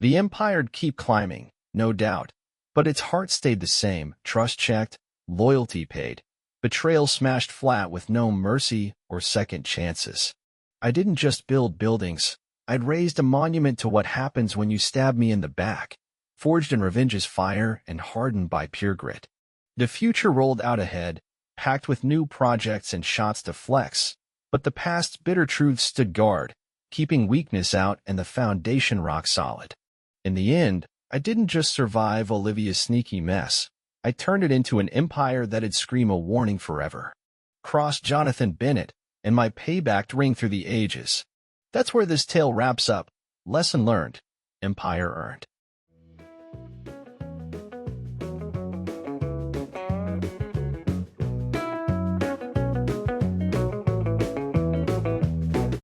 The empire'd keep climbing, no doubt, but its heart stayed the same, trust checked, loyalty paid, betrayal smashed flat with no mercy or second chances. I didn't just build buildings, I'd raised a monument to what happens when you stab me in the back, forged in revenge's fire and hardened by pure grit. The future rolled out ahead, packed with new projects and shots to flex, but the past's bitter truths stood guard, keeping weakness out and the foundation rock solid. In the end, I didn't just survive Olivia's sneaky mess. I turned it into an empire that'd scream a warning forever. Cross Jonathan Bennett, and my payback'd ring through the ages. That's where this tale wraps up. Lesson learned. Empire earned.